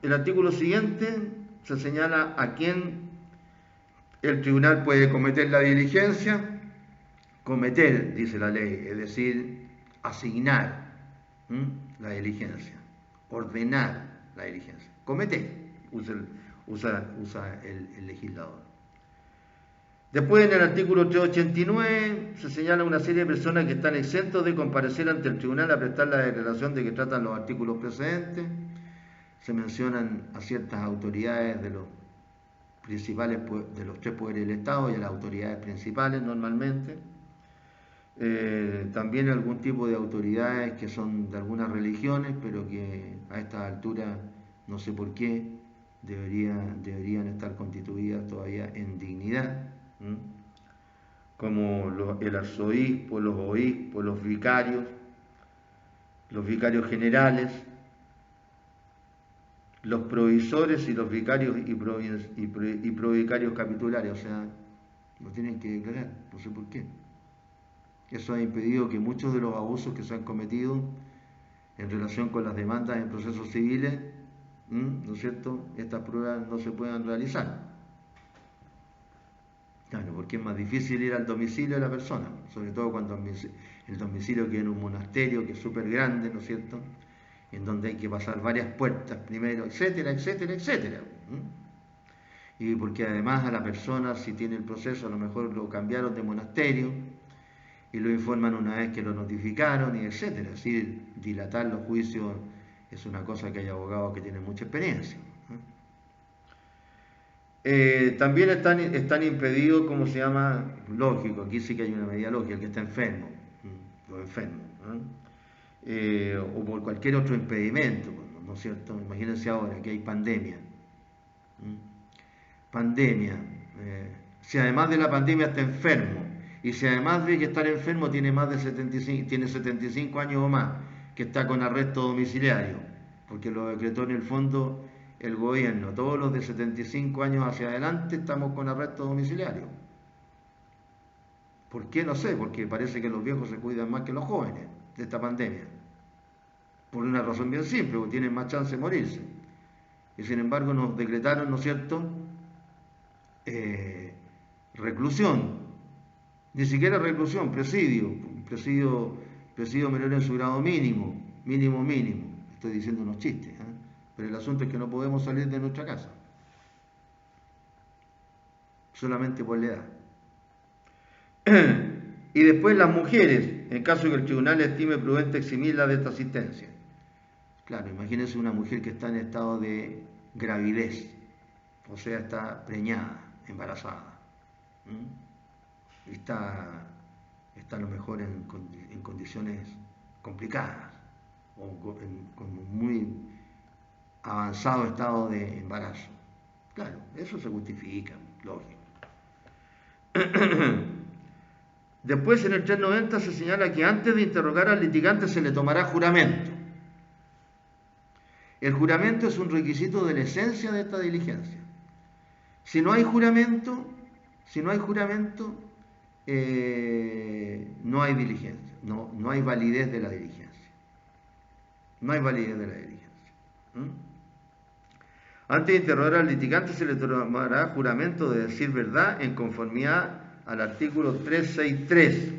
el artículo siguiente se señala a quién el tribunal puede cometer la diligencia. Cometer, dice la ley, es decir, asignar la diligencia, ordenar la diligencia. Cometer, usa el legislador. Después, en el artículo 389, se señala una serie de personas que están exentos de comparecer ante el tribunal a prestar la declaración de que tratan los artículos precedentes. Se mencionan a ciertas autoridades de los principales, de los tres poderes del Estado y a las autoridades principales normalmente. También algún tipo de autoridades que son de algunas religiones, pero que a esta altura, no sé por qué, deberían estar constituidas todavía en dignidad, como el arzobispo, los obispos, los vicarios generales, los provisores y los vicarios y provicarios capitulares, o sea, lo tienen que declarar, no sé por qué. Eso ha impedido que muchos de los abusos que se han cometido en relación con las demandas en procesos civiles, ¿no es cierto?, estas pruebas no se puedan realizar. Claro, porque es más difícil ir al domicilio de la persona, sobre todo cuando el domicilio queda en un monasterio que es súper grande, ¿no es cierto?, en donde hay que pasar varias puertas primero, etcétera, etcétera, etcétera. Y porque además a la persona, si tiene el proceso, a lo mejor lo cambiaron de monasterio, y lo informan una vez que lo notificaron, y etcétera. Es decir, dilatar los juicios es una cosa que hay abogados que tienen mucha experiencia. También están impedidos, ¿cómo se llama? Lógico, aquí sí que hay una medida lógica, el que está enfermo, los enfermos, o por cualquier otro impedimento, ¿no es cierto? Imagínense ahora que hay pandemia. Si además de la pandemia está enfermo, y si además de que estar enfermo tiene más de 75 años o más, que está con arresto domiciliario, porque lo decretó en el fondo el gobierno, todos los de 75 años hacia adelante estamos con arresto domiciliario. ¿Por qué? No sé, porque parece que los viejos se cuidan más que los jóvenes de esta pandemia. Por una razón bien simple, porque tienen más chance de morirse. Y sin embargo nos decretaron, ¿no es cierto?, reclusión. Ni siquiera reclusión, presidio menor en su grado mínimo. Estoy diciendo unos chistes, pero el asunto es que no podemos salir de nuestra casa, solamente por la edad. Y después las mujeres, en caso de que el tribunal estime prudente eximirla de esta asistencia. Claro, imagínense una mujer que está en estado de gravidez, o sea, está preñada, embarazada. Está a lo mejor en condiciones complicadas o con muy avanzado estado de embarazo. Claro, eso se justifica, lógico. Después, en el 390 se señala que antes de interrogar al litigante se le tomará juramento. El juramento es un requisito de la esencia de esta diligencia. Si no hay juramento, no hay diligencia, no hay validez de la diligencia. No hay validez de la diligencia. Antes de interrogar al litigante se le tomará juramento de decir verdad en conformidad al artículo 363.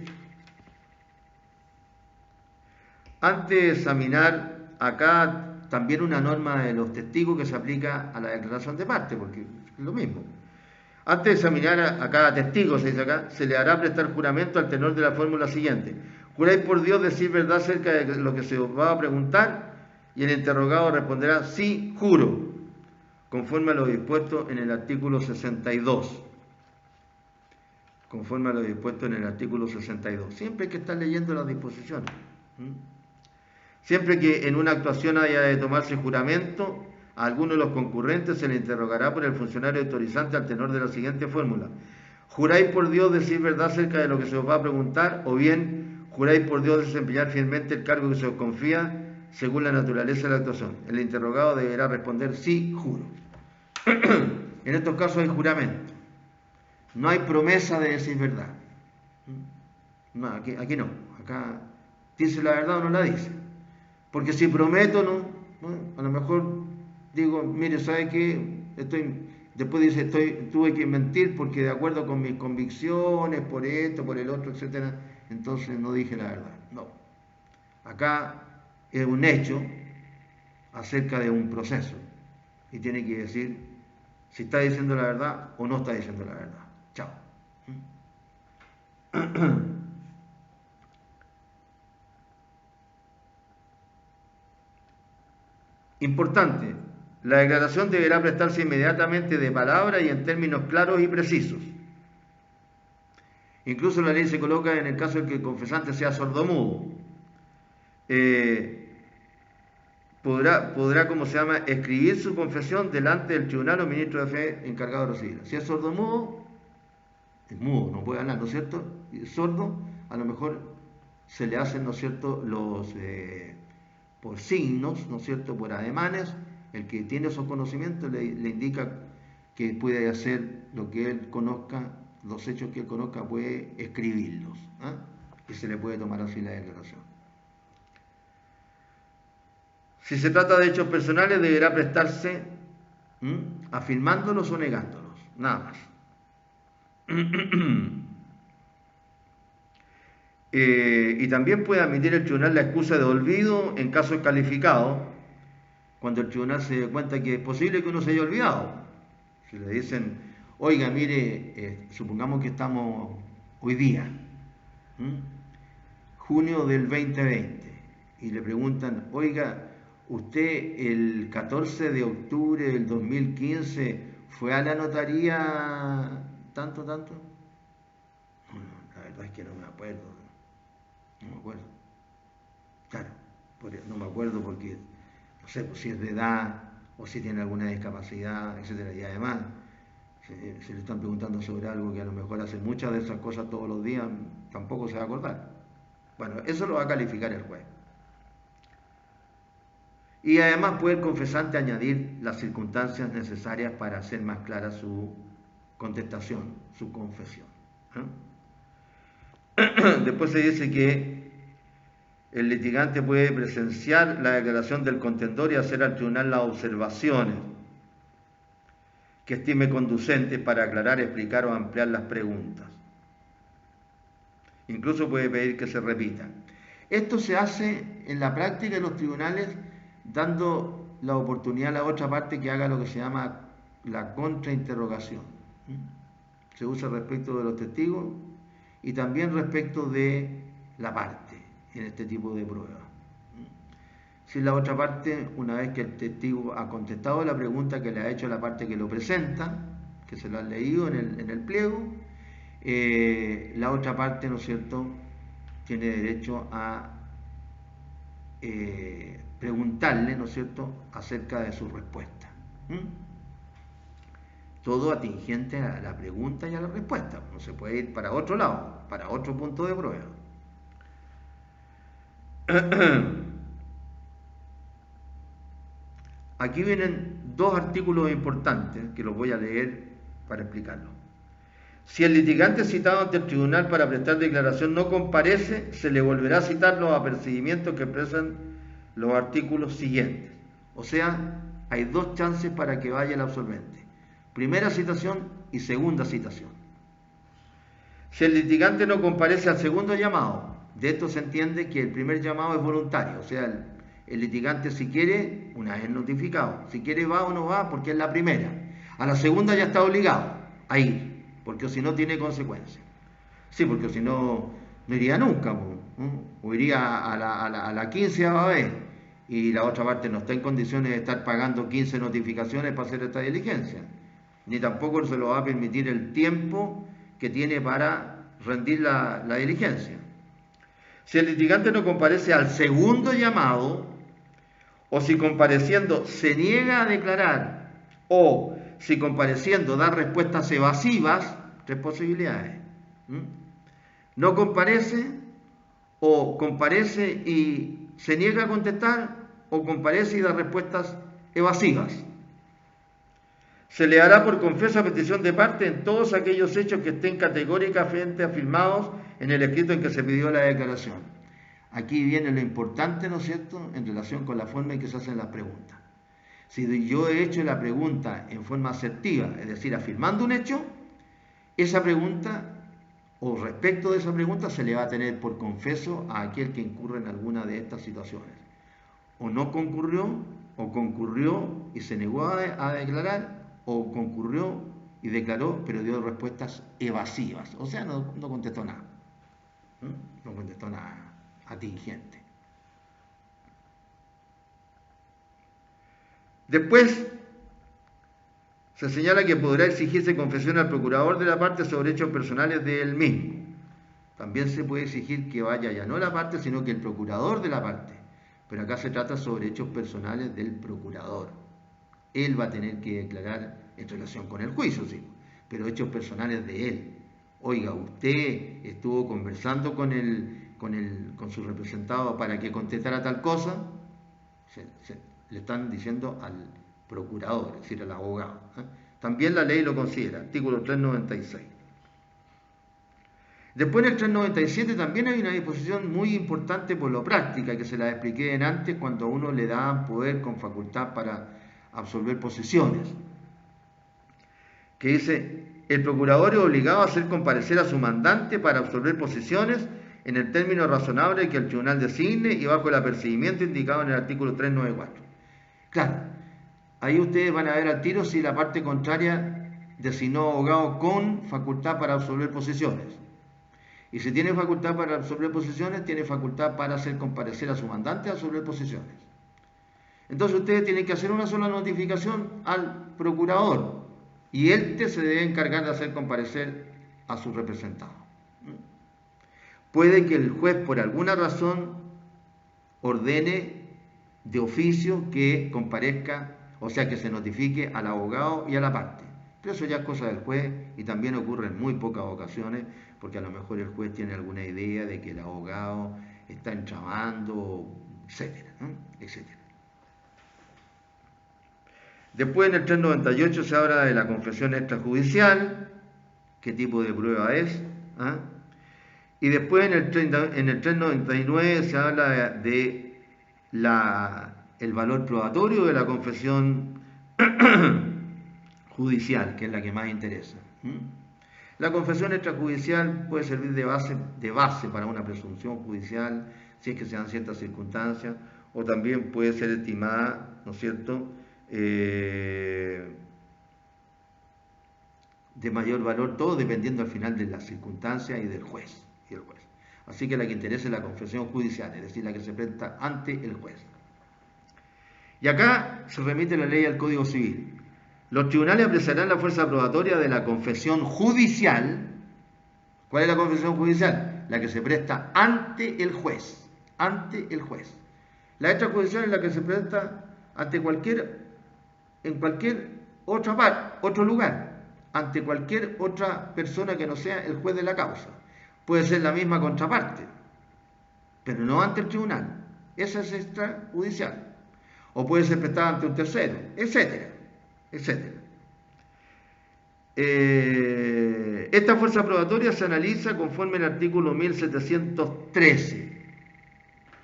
Antes de examinar acá también una norma de los testigos que se aplica a la declaración de parte, porque es lo mismo. Antes de examinar a cada testigo, se dice acá, se le hará prestar juramento al tenor de la fórmula siguiente. Juráis por Dios decir verdad acerca de lo que se os va a preguntar, y el interrogado responderá, sí, juro, conforme a lo dispuesto en el artículo 62. Conforme a lo dispuesto en el artículo 62. Siempre hay que estar leyendo las disposiciones. Siempre que en una actuación haya de tomarse juramento, a alguno de los concurrentes se le interrogará por el funcionario autorizante al tenor de la siguiente fórmula. ¿Juráis por Dios decir verdad acerca de lo que se os va a preguntar? O bien, ¿juráis por Dios desempeñar fielmente el cargo que se os confía según la naturaleza de la actuación? El interrogado deberá responder sí, juro. En estos casos hay juramento. No hay promesa de decir verdad. No, aquí no. Acá dice la verdad o no la dice. Porque si prometo, a lo mejor digo, mire, ¿sabe qué? Después dice, tuve que mentir porque de acuerdo con mis convicciones, por esto, por el otro, etcétera, entonces no dije la verdad. No. Acá es un hecho acerca de un proceso. Y tiene que decir si está diciendo la verdad o no está diciendo la verdad. Chao. Importante, la declaración deberá prestarse inmediatamente de palabra y en términos claros y precisos. Incluso la ley se coloca en el caso de que el confesante sea sordomudo. Podrá, como se llama, escribir su confesión delante del tribunal o ministro de fe encargado de recibirla. Si es sordomudo, es mudo, no puede hablar, ¿no es cierto? Y es sordo, a lo mejor se le hacen, ¿no es cierto?, por signos, ¿no es cierto?, por ademanes. El que tiene esos conocimientos le indica que puede hacer lo que él conozca, los hechos que él conozca, puede escribirlos, y se le puede tomar así la declaración. Si se trata de hechos personales, deberá prestarse afirmándolos o negándolos, nada más. Y también puede admitir el tribunal la excusa de olvido en casos calificados, cuando el tribunal se dé cuenta que es posible que uno se haya olvidado. Si le dicen, oiga, mire, supongamos que estamos hoy día, junio del 2020, y le preguntan, oiga, ¿usted el 14 de octubre del 2015 fue a la notaría tanto? No, la verdad es que no me acuerdo. No me acuerdo. Claro, no me acuerdo porque, no sé, pues si es de edad o si tiene alguna discapacidad, etcétera. Y además, si le están preguntando sobre algo que a lo mejor hace muchas de esas cosas todos los días, tampoco se va a acordar. Bueno, eso lo va a calificar el juez. Y además puede el confesante añadir las circunstancias necesarias para hacer más clara su contestación, su confesión. Después se dice que el litigante puede presenciar la declaración del contendor y hacer al tribunal las observaciones que estime conducentes para aclarar, explicar o ampliar las preguntas. Incluso puede pedir que se repita. Esto se hace en la práctica de los tribunales, dando la oportunidad a la otra parte que haga lo que se llama la contrainterrogación. Se usa respecto de los testigos y también respecto de la parte en este tipo de pruebas. Si la otra parte, una vez que el testigo ha contestado la pregunta que le ha hecho la parte que lo presenta, que se lo han leído en el pliego, la otra parte, ¿no es cierto?, tiene derecho a preguntarle, ¿no es cierto?, acerca de su respuesta. todo atingente a la pregunta y a la respuesta. No se puede ir para otro lado, para otro punto de prueba. Aquí vienen dos artículos importantes que los voy a leer para explicarlo. Si el litigante citado ante el tribunal para prestar declaración no comparece, se le volverá a citar los apercibimientos que expresan los artículos siguientes. O sea, hay dos chances para que vaya el absolvente. Primera citación y segunda citación. Si el litigante no comparece al segundo llamado, de esto se entiende que el primer llamado es voluntario, o sea, el litigante si quiere, una vez notificado, si quiere va o no va porque es la primera. A la segunda ya está obligado a ir, porque si no tiene consecuencias. Sí, porque si no, no iría nunca, ¿no? O iría a la 15ª vez y la otra parte no está en condiciones de estar pagando 15 notificaciones para hacer esta diligencia. Ni tampoco se lo va a permitir el tiempo que tiene para rendir la diligencia. Si el litigante no comparece al segundo llamado, o si compareciendo se niega a declarar, o si compareciendo da respuestas evasivas, tres posibilidades. No comparece, o comparece y se niega a contestar, o comparece y da respuestas evasivas. Se le hará por confeso a petición de parte en todos aquellos hechos que estén categóricamente afirmados en el escrito en que se pidió la declaración. Aquí viene lo importante, ¿no es cierto?, en relación con la forma en que se hacen las preguntas. Si yo he hecho la pregunta en forma asertiva, es decir, afirmando un hecho, esa pregunta, o respecto de esa pregunta, se le va a tener por confeso a aquel que incurre en alguna de estas situaciones. O no concurrió, o concurrió y se negó a declarar, o concurrió y declaró, pero dio respuestas evasivas. O sea, no contestó nada. No contestó nada atingente. Después, se señala que podrá exigirse confesión al procurador de la parte sobre hechos personales de él mismo. También se puede exigir que vaya ya no la parte, sino que el procurador de la parte. Pero acá se trata sobre hechos personales del procurador. Él va a tener que declarar en relación con el juicio, sí, pero hechos personales de él. Oiga, usted estuvo conversando con su representado para que contestara tal cosa, le están diciendo al procurador, es decir, al abogado. También la ley lo considera, artículo 396. Después en el 397 también hay una disposición muy importante por lo práctica, que se la expliqué en antes, cuando a uno le daban poder con facultad para absolver posesiones, que dice: el procurador es obligado a hacer comparecer a su mandante para absolver posesiones en el término razonable que el tribunal designe y bajo el apercibimiento indicado en el artículo 394. Claro, ahí ustedes van a ver al tiro si la parte contraria designó abogado con facultad para absolver posesiones. Y si tiene facultad para absolver posesiones, tiene facultad para hacer comparecer a su mandante a absolver posesiones. Entonces ustedes tienen que hacer una sola notificación al procurador y él se debe encargar de hacer comparecer a su representado. Puede que el juez por alguna razón ordene de oficio que comparezca, o sea, que se notifique al abogado y a la parte. Pero eso ya es cosa del juez y también ocurre en muy pocas ocasiones, porque a lo mejor el juez tiene alguna idea de que el abogado está entramando, etcétera, etcétera. Después en el 398 se habla de la confesión extrajudicial, qué tipo de prueba es. Y después en el 399 se habla de el valor probatorio de la confesión judicial, que es la que más interesa. La confesión extrajudicial puede servir de base para una presunción judicial, si es que se dan ciertas circunstancias, o también puede ser estimada, ¿no es cierto?, de mayor valor, todo dependiendo al final de las circunstancias y del juez. Así que la que interesa es la confesión judicial, es decir, la que se presenta ante el juez. Y acá se remite la ley al Código Civil. Los tribunales apreciarán la fuerza probatoria de la confesión judicial. ¿Cuál es la confesión judicial? La que se presta ante el juez. Ante el juez. La extrajudicial es la que se presta ante en cualquier otro lugar. ante cualquier otra persona que no sea el juez de la causa. Puede ser la misma contraparte, pero no ante el tribunal. Esa es extrajudicial. O puede ser prestada ante un tercero, etcétera, etcétera. Esta fuerza probatoria se analiza conforme al artículo 1713.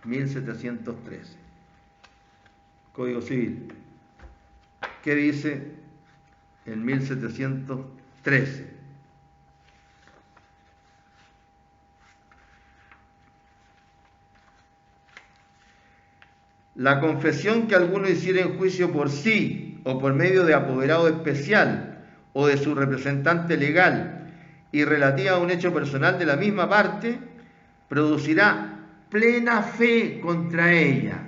1713. Código Civil. ¿Qué dice el 1713? La confesión que alguno hiciera en juicio por sí o por medio de apoderado especial o de su representante legal y relativa a un hecho personal de la misma parte, producirá plena fe contra ella,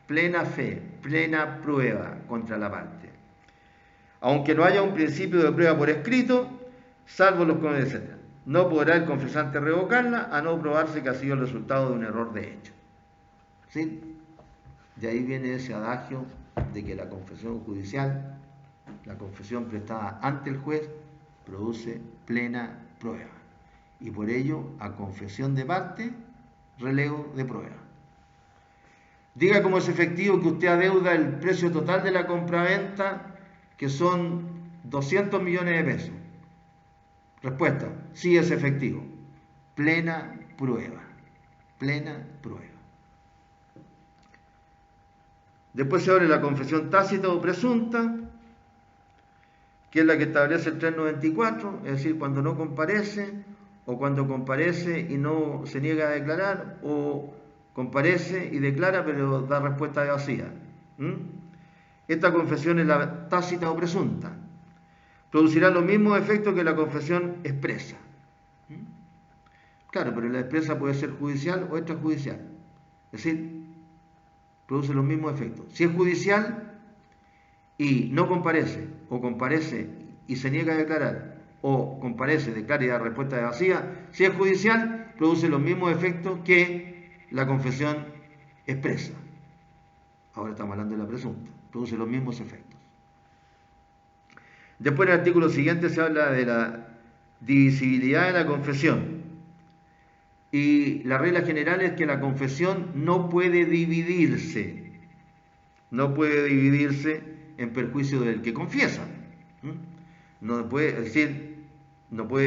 plena fe, plena prueba contra la parte. Aunque no haya un principio de prueba por escrito, salvo los conocidos, etc. No podrá el confesante revocarla a no probarse que ha sido el resultado de un error de hecho. ¿Sí? De ahí viene ese adagio de que la confesión judicial, la confesión prestada ante el juez, produce plena prueba. Y por ello, a confesión de parte, relevo de prueba. Diga como es efectivo que usted adeuda el precio total de la compraventa, que son 200 millones de pesos. Respuesta, sí es efectivo. Plena prueba. Plena prueba. Después se abre la confesión tácita o presunta, que es la que establece el 394, es decir, cuando no comparece, o cuando comparece y no se niega a declarar, o comparece y declara pero da respuesta evasiva. Esta confesión es la tácita o presunta. Producirá los mismos efectos que la confesión expresa. Claro, pero la expresa puede ser judicial o extrajudicial. Es decir, produce los mismos efectos. Si es judicial y no comparece, o comparece y se niega a declarar, o comparece, declara y da respuesta evasiva, si es judicial, produce los mismos efectos que la confesión expresa. Ahora estamos hablando de la presunta. Produce los mismos efectos. Después en el artículo siguiente se habla de la divisibilidad de la confesión. Y la regla general es que la confesión no puede dividirse. No puede dividirse en perjuicio del que confiesa. No puede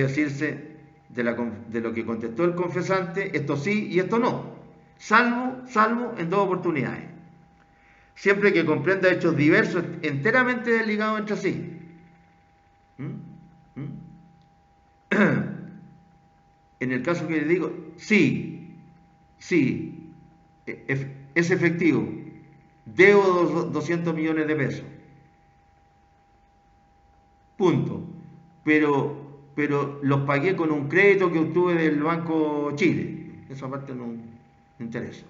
decirse de lo que contestó el confesante, esto sí y esto no. Salvo en dos oportunidades. Siempre que comprenda hechos diversos, enteramente desligados entre sí. En el caso que le digo, sí, es efectivo, debo 200 millones de pesos, punto, pero los pagué con un crédito que obtuve del Banco Chile, esa parte no me interesa,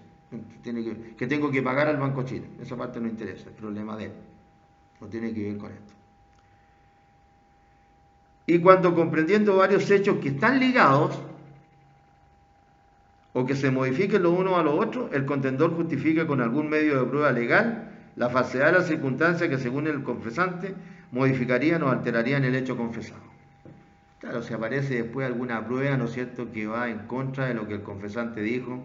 que tengo que pagar al Banco Chile, esa parte no interesa, el problema de él, no tiene que ver con esto. Y cuando comprendiendo varios hechos que están ligados, o que se modifiquen los unos a los otros, el contendor justifica con algún medio de prueba legal la falsedad de las circunstancias que según el confesante modificarían o alterarían el hecho confesado. Claro, si aparece después alguna prueba, ¿no es cierto?, que va en contra de lo que el confesante dijo,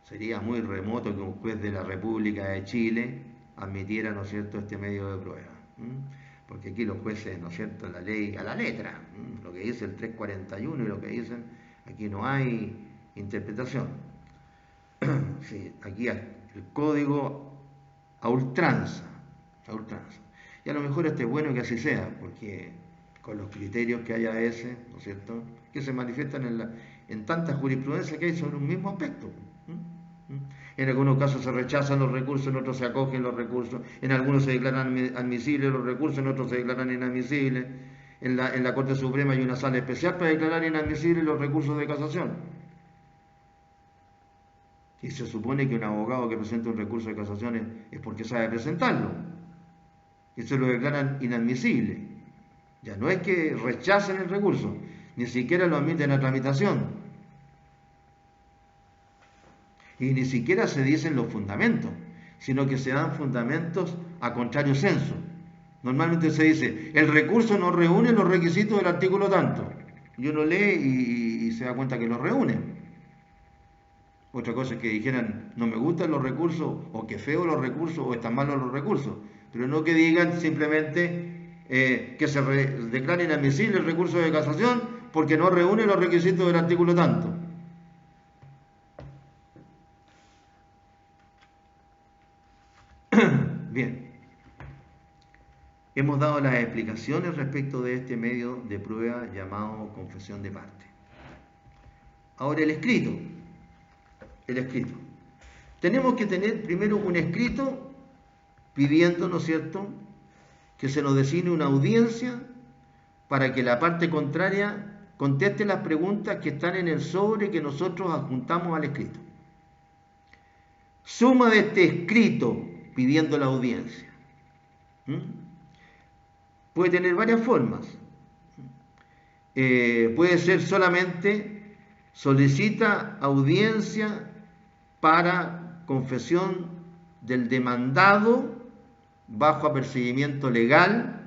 sería muy remoto que un juez de la República de Chile admitiera, ¿no es cierto?, este medio de prueba. Porque aquí los jueces, ¿no es cierto?, la ley a la letra, lo que dice el 341 y lo que dicen, aquí no hay interpretación. Sí, aquí hay el código a ultranza. Y a lo mejor es bueno que así sea, porque con los criterios que hay a veces, ¿no es cierto?, que se manifiestan en tantas jurisprudencias que hay sobre un mismo aspecto. En algunos casos se rechazan los recursos, en otros se acogen los recursos, en algunos se declaran admisibles los recursos, en otros se declaran inadmisibles. En la Corte Suprema hay una sala especial para declarar inadmisibles los recursos de casación. Y se supone que un abogado que presenta un recurso de casación es porque sabe presentarlo. Y se lo declaran inadmisible. Ya no es que rechacen el recurso, ni siquiera lo admiten a tramitación. Y ni siquiera se dicen los fundamentos, sino que se dan fundamentos a contrario censo. Normalmente se dice, el recurso no reúne los requisitos del artículo tanto. Y uno lee y se da cuenta que los reúne. Otra cosa es que dijeran, no me gustan los recursos, o que feo los recursos, o están malos los recursos. Pero no que digan simplemente que se declare inadmisible el recurso de casación porque no reúne los requisitos del artículo tanto. Bien. Hemos dado las explicaciones respecto de este medio de prueba llamado confesión de parte. Ahora el escrito. El escrito. Tenemos que tener primero un escrito pidiendo, ¿no es cierto?, que se nos designe una audiencia para que la parte contraria conteste las preguntas que están en el sobre que nosotros adjuntamos al escrito. Suma de este escrito pidiendo la audiencia. Puede tener varias formas. Puede ser solamente solicita audiencia para confesión del demandado bajo apercibimiento legal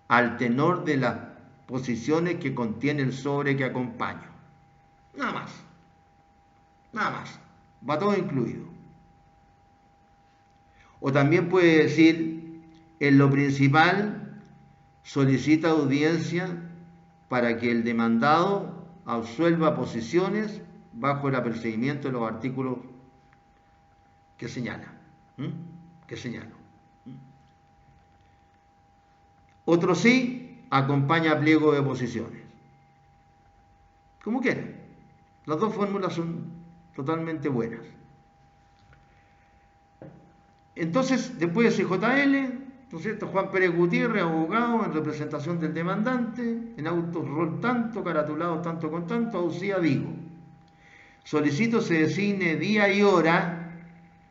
al tenor de las posiciones que contiene el sobre que acompaña. Nada más. Nada más. Va todo incluido. O también puede decir, en lo principal, solicita audiencia para que el demandado absuelva posiciones bajo el apercibimiento de los artículos que señala. Que señalo. Otro sí, acompaña pliego de posiciones. Como quieran. Las dos fórmulas son totalmente buenas. Entonces, después de CJL, ¿no es cierto?, Juan Pérez Gutiérrez, abogado, en representación del demandante, en autos rol tanto, caratulado tanto con tanto, auxía digo. Solicito se designe día y hora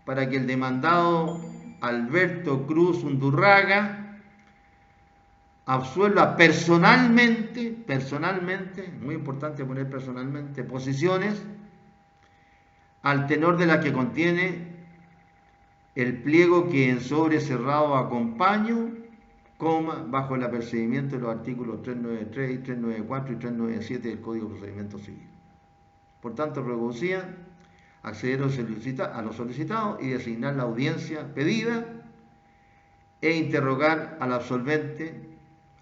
para que el demandado Alberto Cruz Undurraga absuelva personalmente, muy importante poner personalmente, posiciones al tenor de la que contiene el pliego que en sobre cerrado acompaño, bajo el apercibimiento de los artículos 393 y 394 y 397 del Código de Procedimiento Civil. Por tanto, reconocía acceder a lo solicitado y designar la audiencia pedida e interrogar al absolvente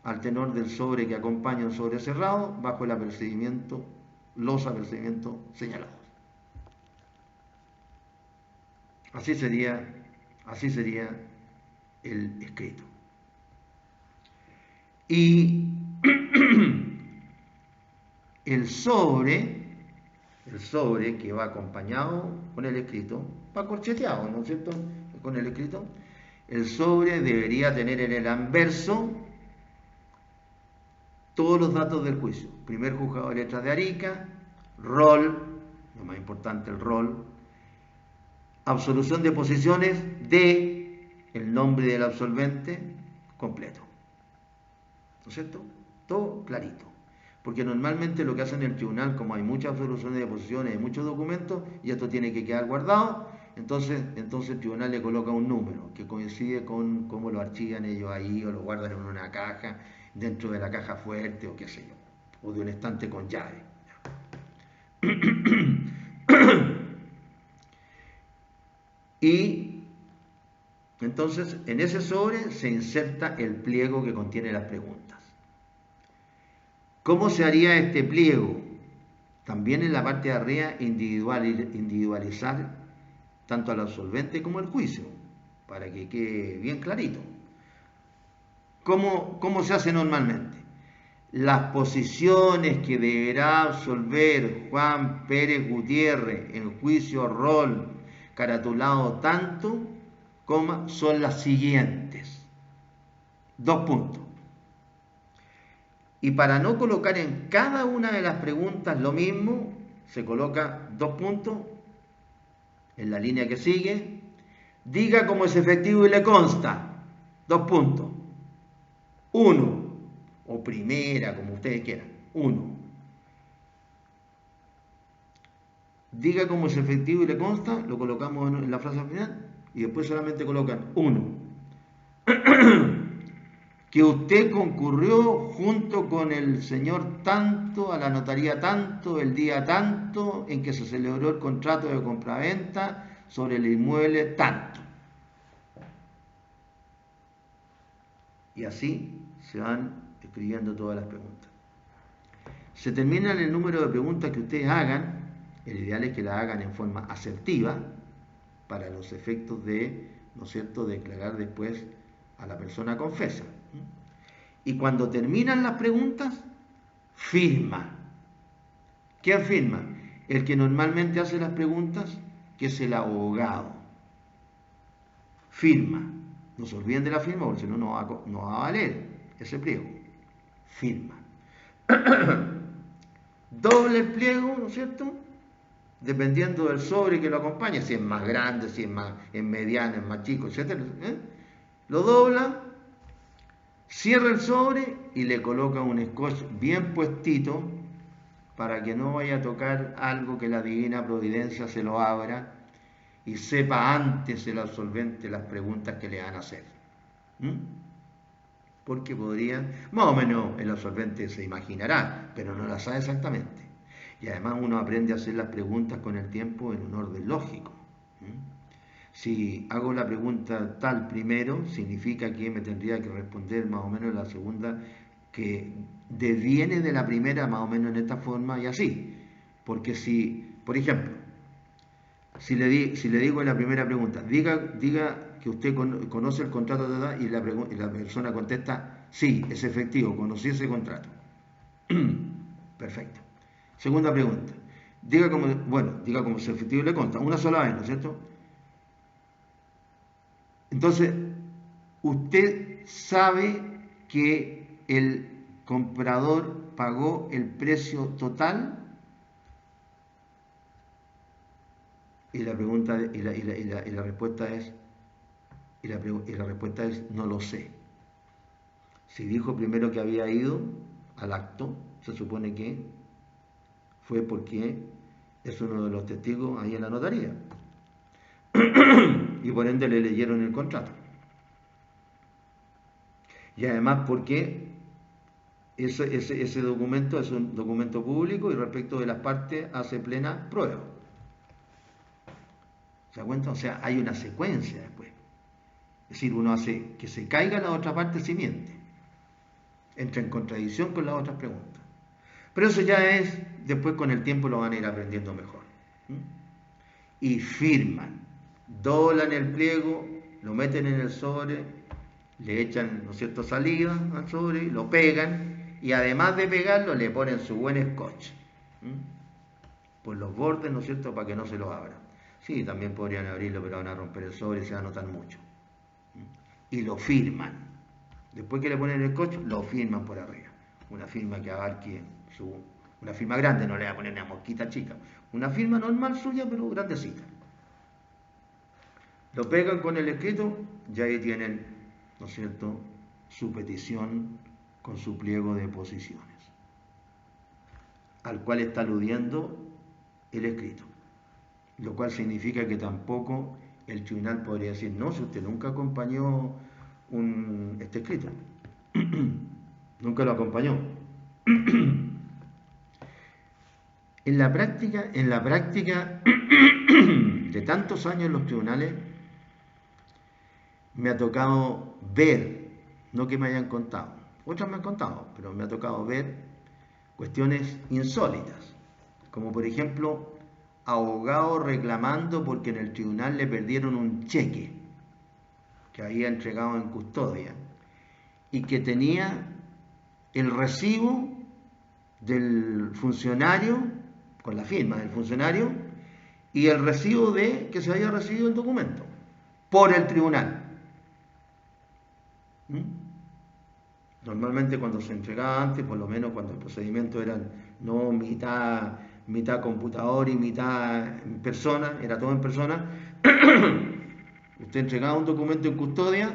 al tenor del sobre que acompaña el sobre cerrado bajo los apercibimientos señalados. Así sería el escrito. Y el sobre que va acompañado con el escrito, va corcheteado, ¿no es cierto?, con el escrito. El sobre debería tener en el anverso todos los datos del juicio. Primer juzgado de letras de Arica, rol, lo más importante el rol, absolución de posiciones de el nombre del absolvente completo. ¿No es cierto? Todo clarito. Porque normalmente lo que hacen en el tribunal, como hay muchas absoluciones de posiciones, hay muchos documentos, y esto tiene que quedar guardado, entonces el tribunal le coloca un número que coincide con cómo lo archivan ellos ahí, o lo guardan en una caja, dentro de la caja fuerte, o qué sé yo, o de un estante con llave. Y entonces en ese sobre se inserta el pliego que contiene las preguntas. ¿Cómo se haría este pliego? También en la parte de arriba individualizar tanto al absolvente como al juicio, para que quede bien clarito. ¿Cómo se hace normalmente? Las posiciones que deberá absolver Juan Pérez Gutiérrez en juicio rol caratulado tanto, son las siguientes. 2 puntos. Y para no colocar en cada una de las preguntas lo mismo, se coloca 2 puntos en la línea que sigue. Diga cómo es efectivo y le consta. 2 puntos. 1. O primera, como ustedes quieran. 1. Diga cómo es efectivo y le consta, lo colocamos en la frase final y después solamente colocan 1. que usted concurrió junto con el señor tanto a la notaría tanto, el día tanto en que se celebró el contrato de compraventa sobre el inmueble tanto. Y así se van escribiendo todas las preguntas. Se termina el número de preguntas que ustedes hagan. El ideal es que las hagan en forma asertiva para los efectos de, ¿no es cierto?, declarar después a la persona confesa. Y cuando terminan las preguntas, firma. ¿Quién firma? El que normalmente hace las preguntas, que es el abogado. Firma. No se olviden de la firma, porque si no, no va a valer ese pliego. Firma. Doble el pliego, ¿no es cierto?, dependiendo del sobre que lo acompañe, si es más grande, si es mediano, es más chico, etc. Lo dobla, cierra el sobre y le coloca un scotch bien puestito para que no vaya a tocar algo que la divina providencia se lo abra y sepa antes el absolvente las preguntas que le van a hacer. Porque podría, más o menos el absolvente se imaginará, pero no la sabe exactamente. Y además uno aprende a hacer las preguntas con el tiempo en un orden lógico. Si hago la pregunta tal primero, significa que me tendría que responder más o menos la segunda, que deviene de la primera más o menos en esta forma y así. Porque si, por ejemplo, si le digo en la primera pregunta, diga que usted conoce el contrato de edad, y la persona contesta, sí, es efectivo, conocí ese contrato. Perfecto. Segunda pregunta, diga como es efectivo le consta, una sola vez, ¿no es cierto? Entonces, usted sabe que el comprador pagó el precio total. Y la pregunta y la respuesta es la respuesta es no lo sé. Si dijo primero que había ido al acto, se supone que fue porque es uno de los testigos ahí en la notaría. Y por ende le leyeron el contrato. Y además porque ese documento es un documento público y respecto de las partes hace plena prueba. ¿Se da cuenta? O sea, hay una secuencia después. Es decir, uno hace que se caiga la otra parte si miente. Entra en contradicción con las otras preguntas. Pero eso ya es, después con el tiempo lo van a ir aprendiendo mejor. Y firman, doblan el pliego, lo meten en el sobre, le echan, ¿no es cierto?, saliva al sobre, lo pegan y además de pegarlo le ponen su buen scotch por los bordes, ¿no es cierto?, para que no se lo abra. Sí, también podrían abrirlo, pero van a romper el sobre y se va a notar mucho. Y lo firman. Después que le ponen el scotch, lo firman por arriba. Una firma que abarque una firma grande, no le va a poner una mosquita chica. Una firma normal suya, pero grandecita. Lo pegan con el escrito y ahí tienen, ¿no es cierto?, su petición con su pliego de posiciones, al cual está aludiendo el escrito. Lo cual significa que tampoco el tribunal podría decir, no, si usted nunca acompañó este escrito. Nunca lo acompañó. En la práctica de tantos años en los tribunales, me ha tocado ver, no que me hayan contado, otras me han contado, pero me ha tocado ver cuestiones insólitas, como por ejemplo, abogados reclamando porque en el tribunal le perdieron un cheque que había entregado en custodia y que tenía el recibo del funcionario, con la firma del funcionario, y el recibo de que se había recibido el documento por el tribunal. Normalmente cuando se entregaba antes, por lo menos cuando el procedimiento era no mitad computador y mitad persona, era todo en persona, usted entregaba un documento en custodia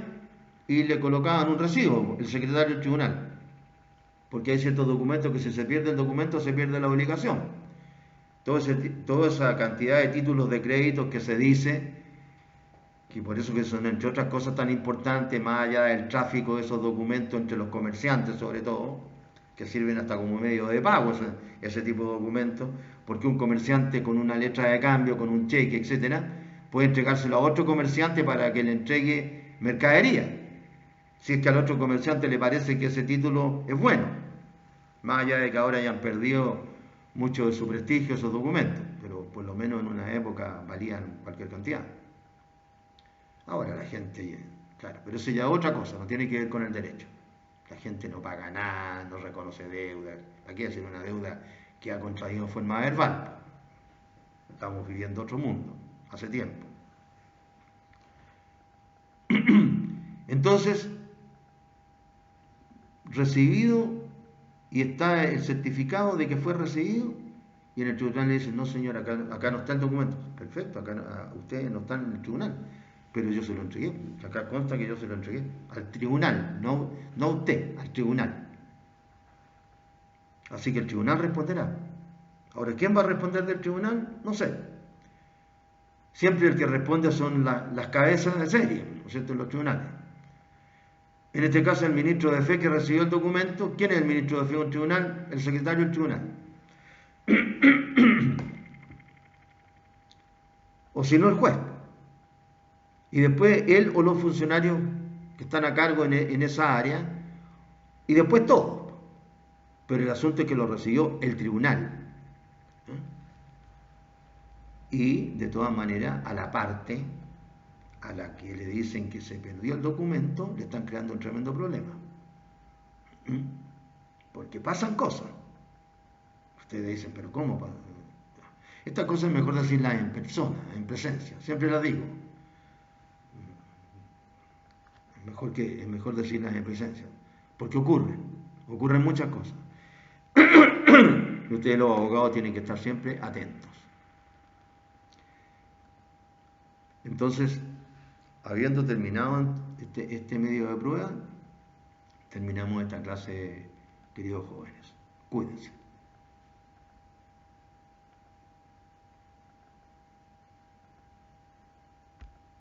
y le colocaban un recibo, el secretario del tribunal, porque hay ciertos documentos que si se pierde el documento se pierde la obligación. Toda esa cantidad de títulos de crédito que se dice que por eso que son, entre otras cosas, tan importantes, más allá del tráfico de esos documentos entre los comerciantes, sobre todo, que sirven hasta como medio de pago ese tipo de documentos, porque un comerciante con una letra de cambio, con un cheque, etcétera, puede entregárselo a otro comerciante para que le entregue mercadería, si es que al otro comerciante le parece que ese título es bueno, más allá de que ahora hayan perdido mucho de su prestigio esos documentos, pero por lo menos en una época valían cualquier cantidad. Ahora la gente, claro, pero eso ya es otra cosa, no tiene que ver con el derecho. La gente no paga nada, no reconoce deuda. ¿Para qué decir una deuda que ha contraído en forma verbal? Estamos viviendo otro mundo, hace tiempo. Entonces, recibido, y está el certificado de que fue recibido, y en el tribunal le dicen, no señor, acá no está el documento. Perfecto, acá ustedes no están en el tribunal, pero yo se lo entregué. Acá consta que yo se lo entregué al tribunal, no a usted, al tribunal. Así que el tribunal responderá. Ahora, ¿quién va a responder del tribunal? No sé. Siempre el que responde son las cabezas de serie, ¿no es cierto?, en los tribunales. En este caso, el ministro de Fe que recibió el documento. ¿Quién es el ministro de Fe en un tribunal? El secretario del tribunal. O si no, el juez. Y después él o los funcionarios que están a cargo en esa área, y después todos. Pero el asunto es que lo recibió el tribunal. Y de todas maneras, a la parte a la que le dicen que se perdió el documento, le están creando un tremendo problema. Porque pasan cosas. Ustedes dicen, pero ¿cómo? Estas cosas es mejor decirlas en persona, en presencia. Siempre las digo. Es mejor decirlas en presencia. Porque ocurren muchas cosas. Y ustedes los abogados tienen que estar siempre atentos. Entonces, habiendo terminado este medio de prueba, terminamos esta clase, queridos jóvenes. Cuídense.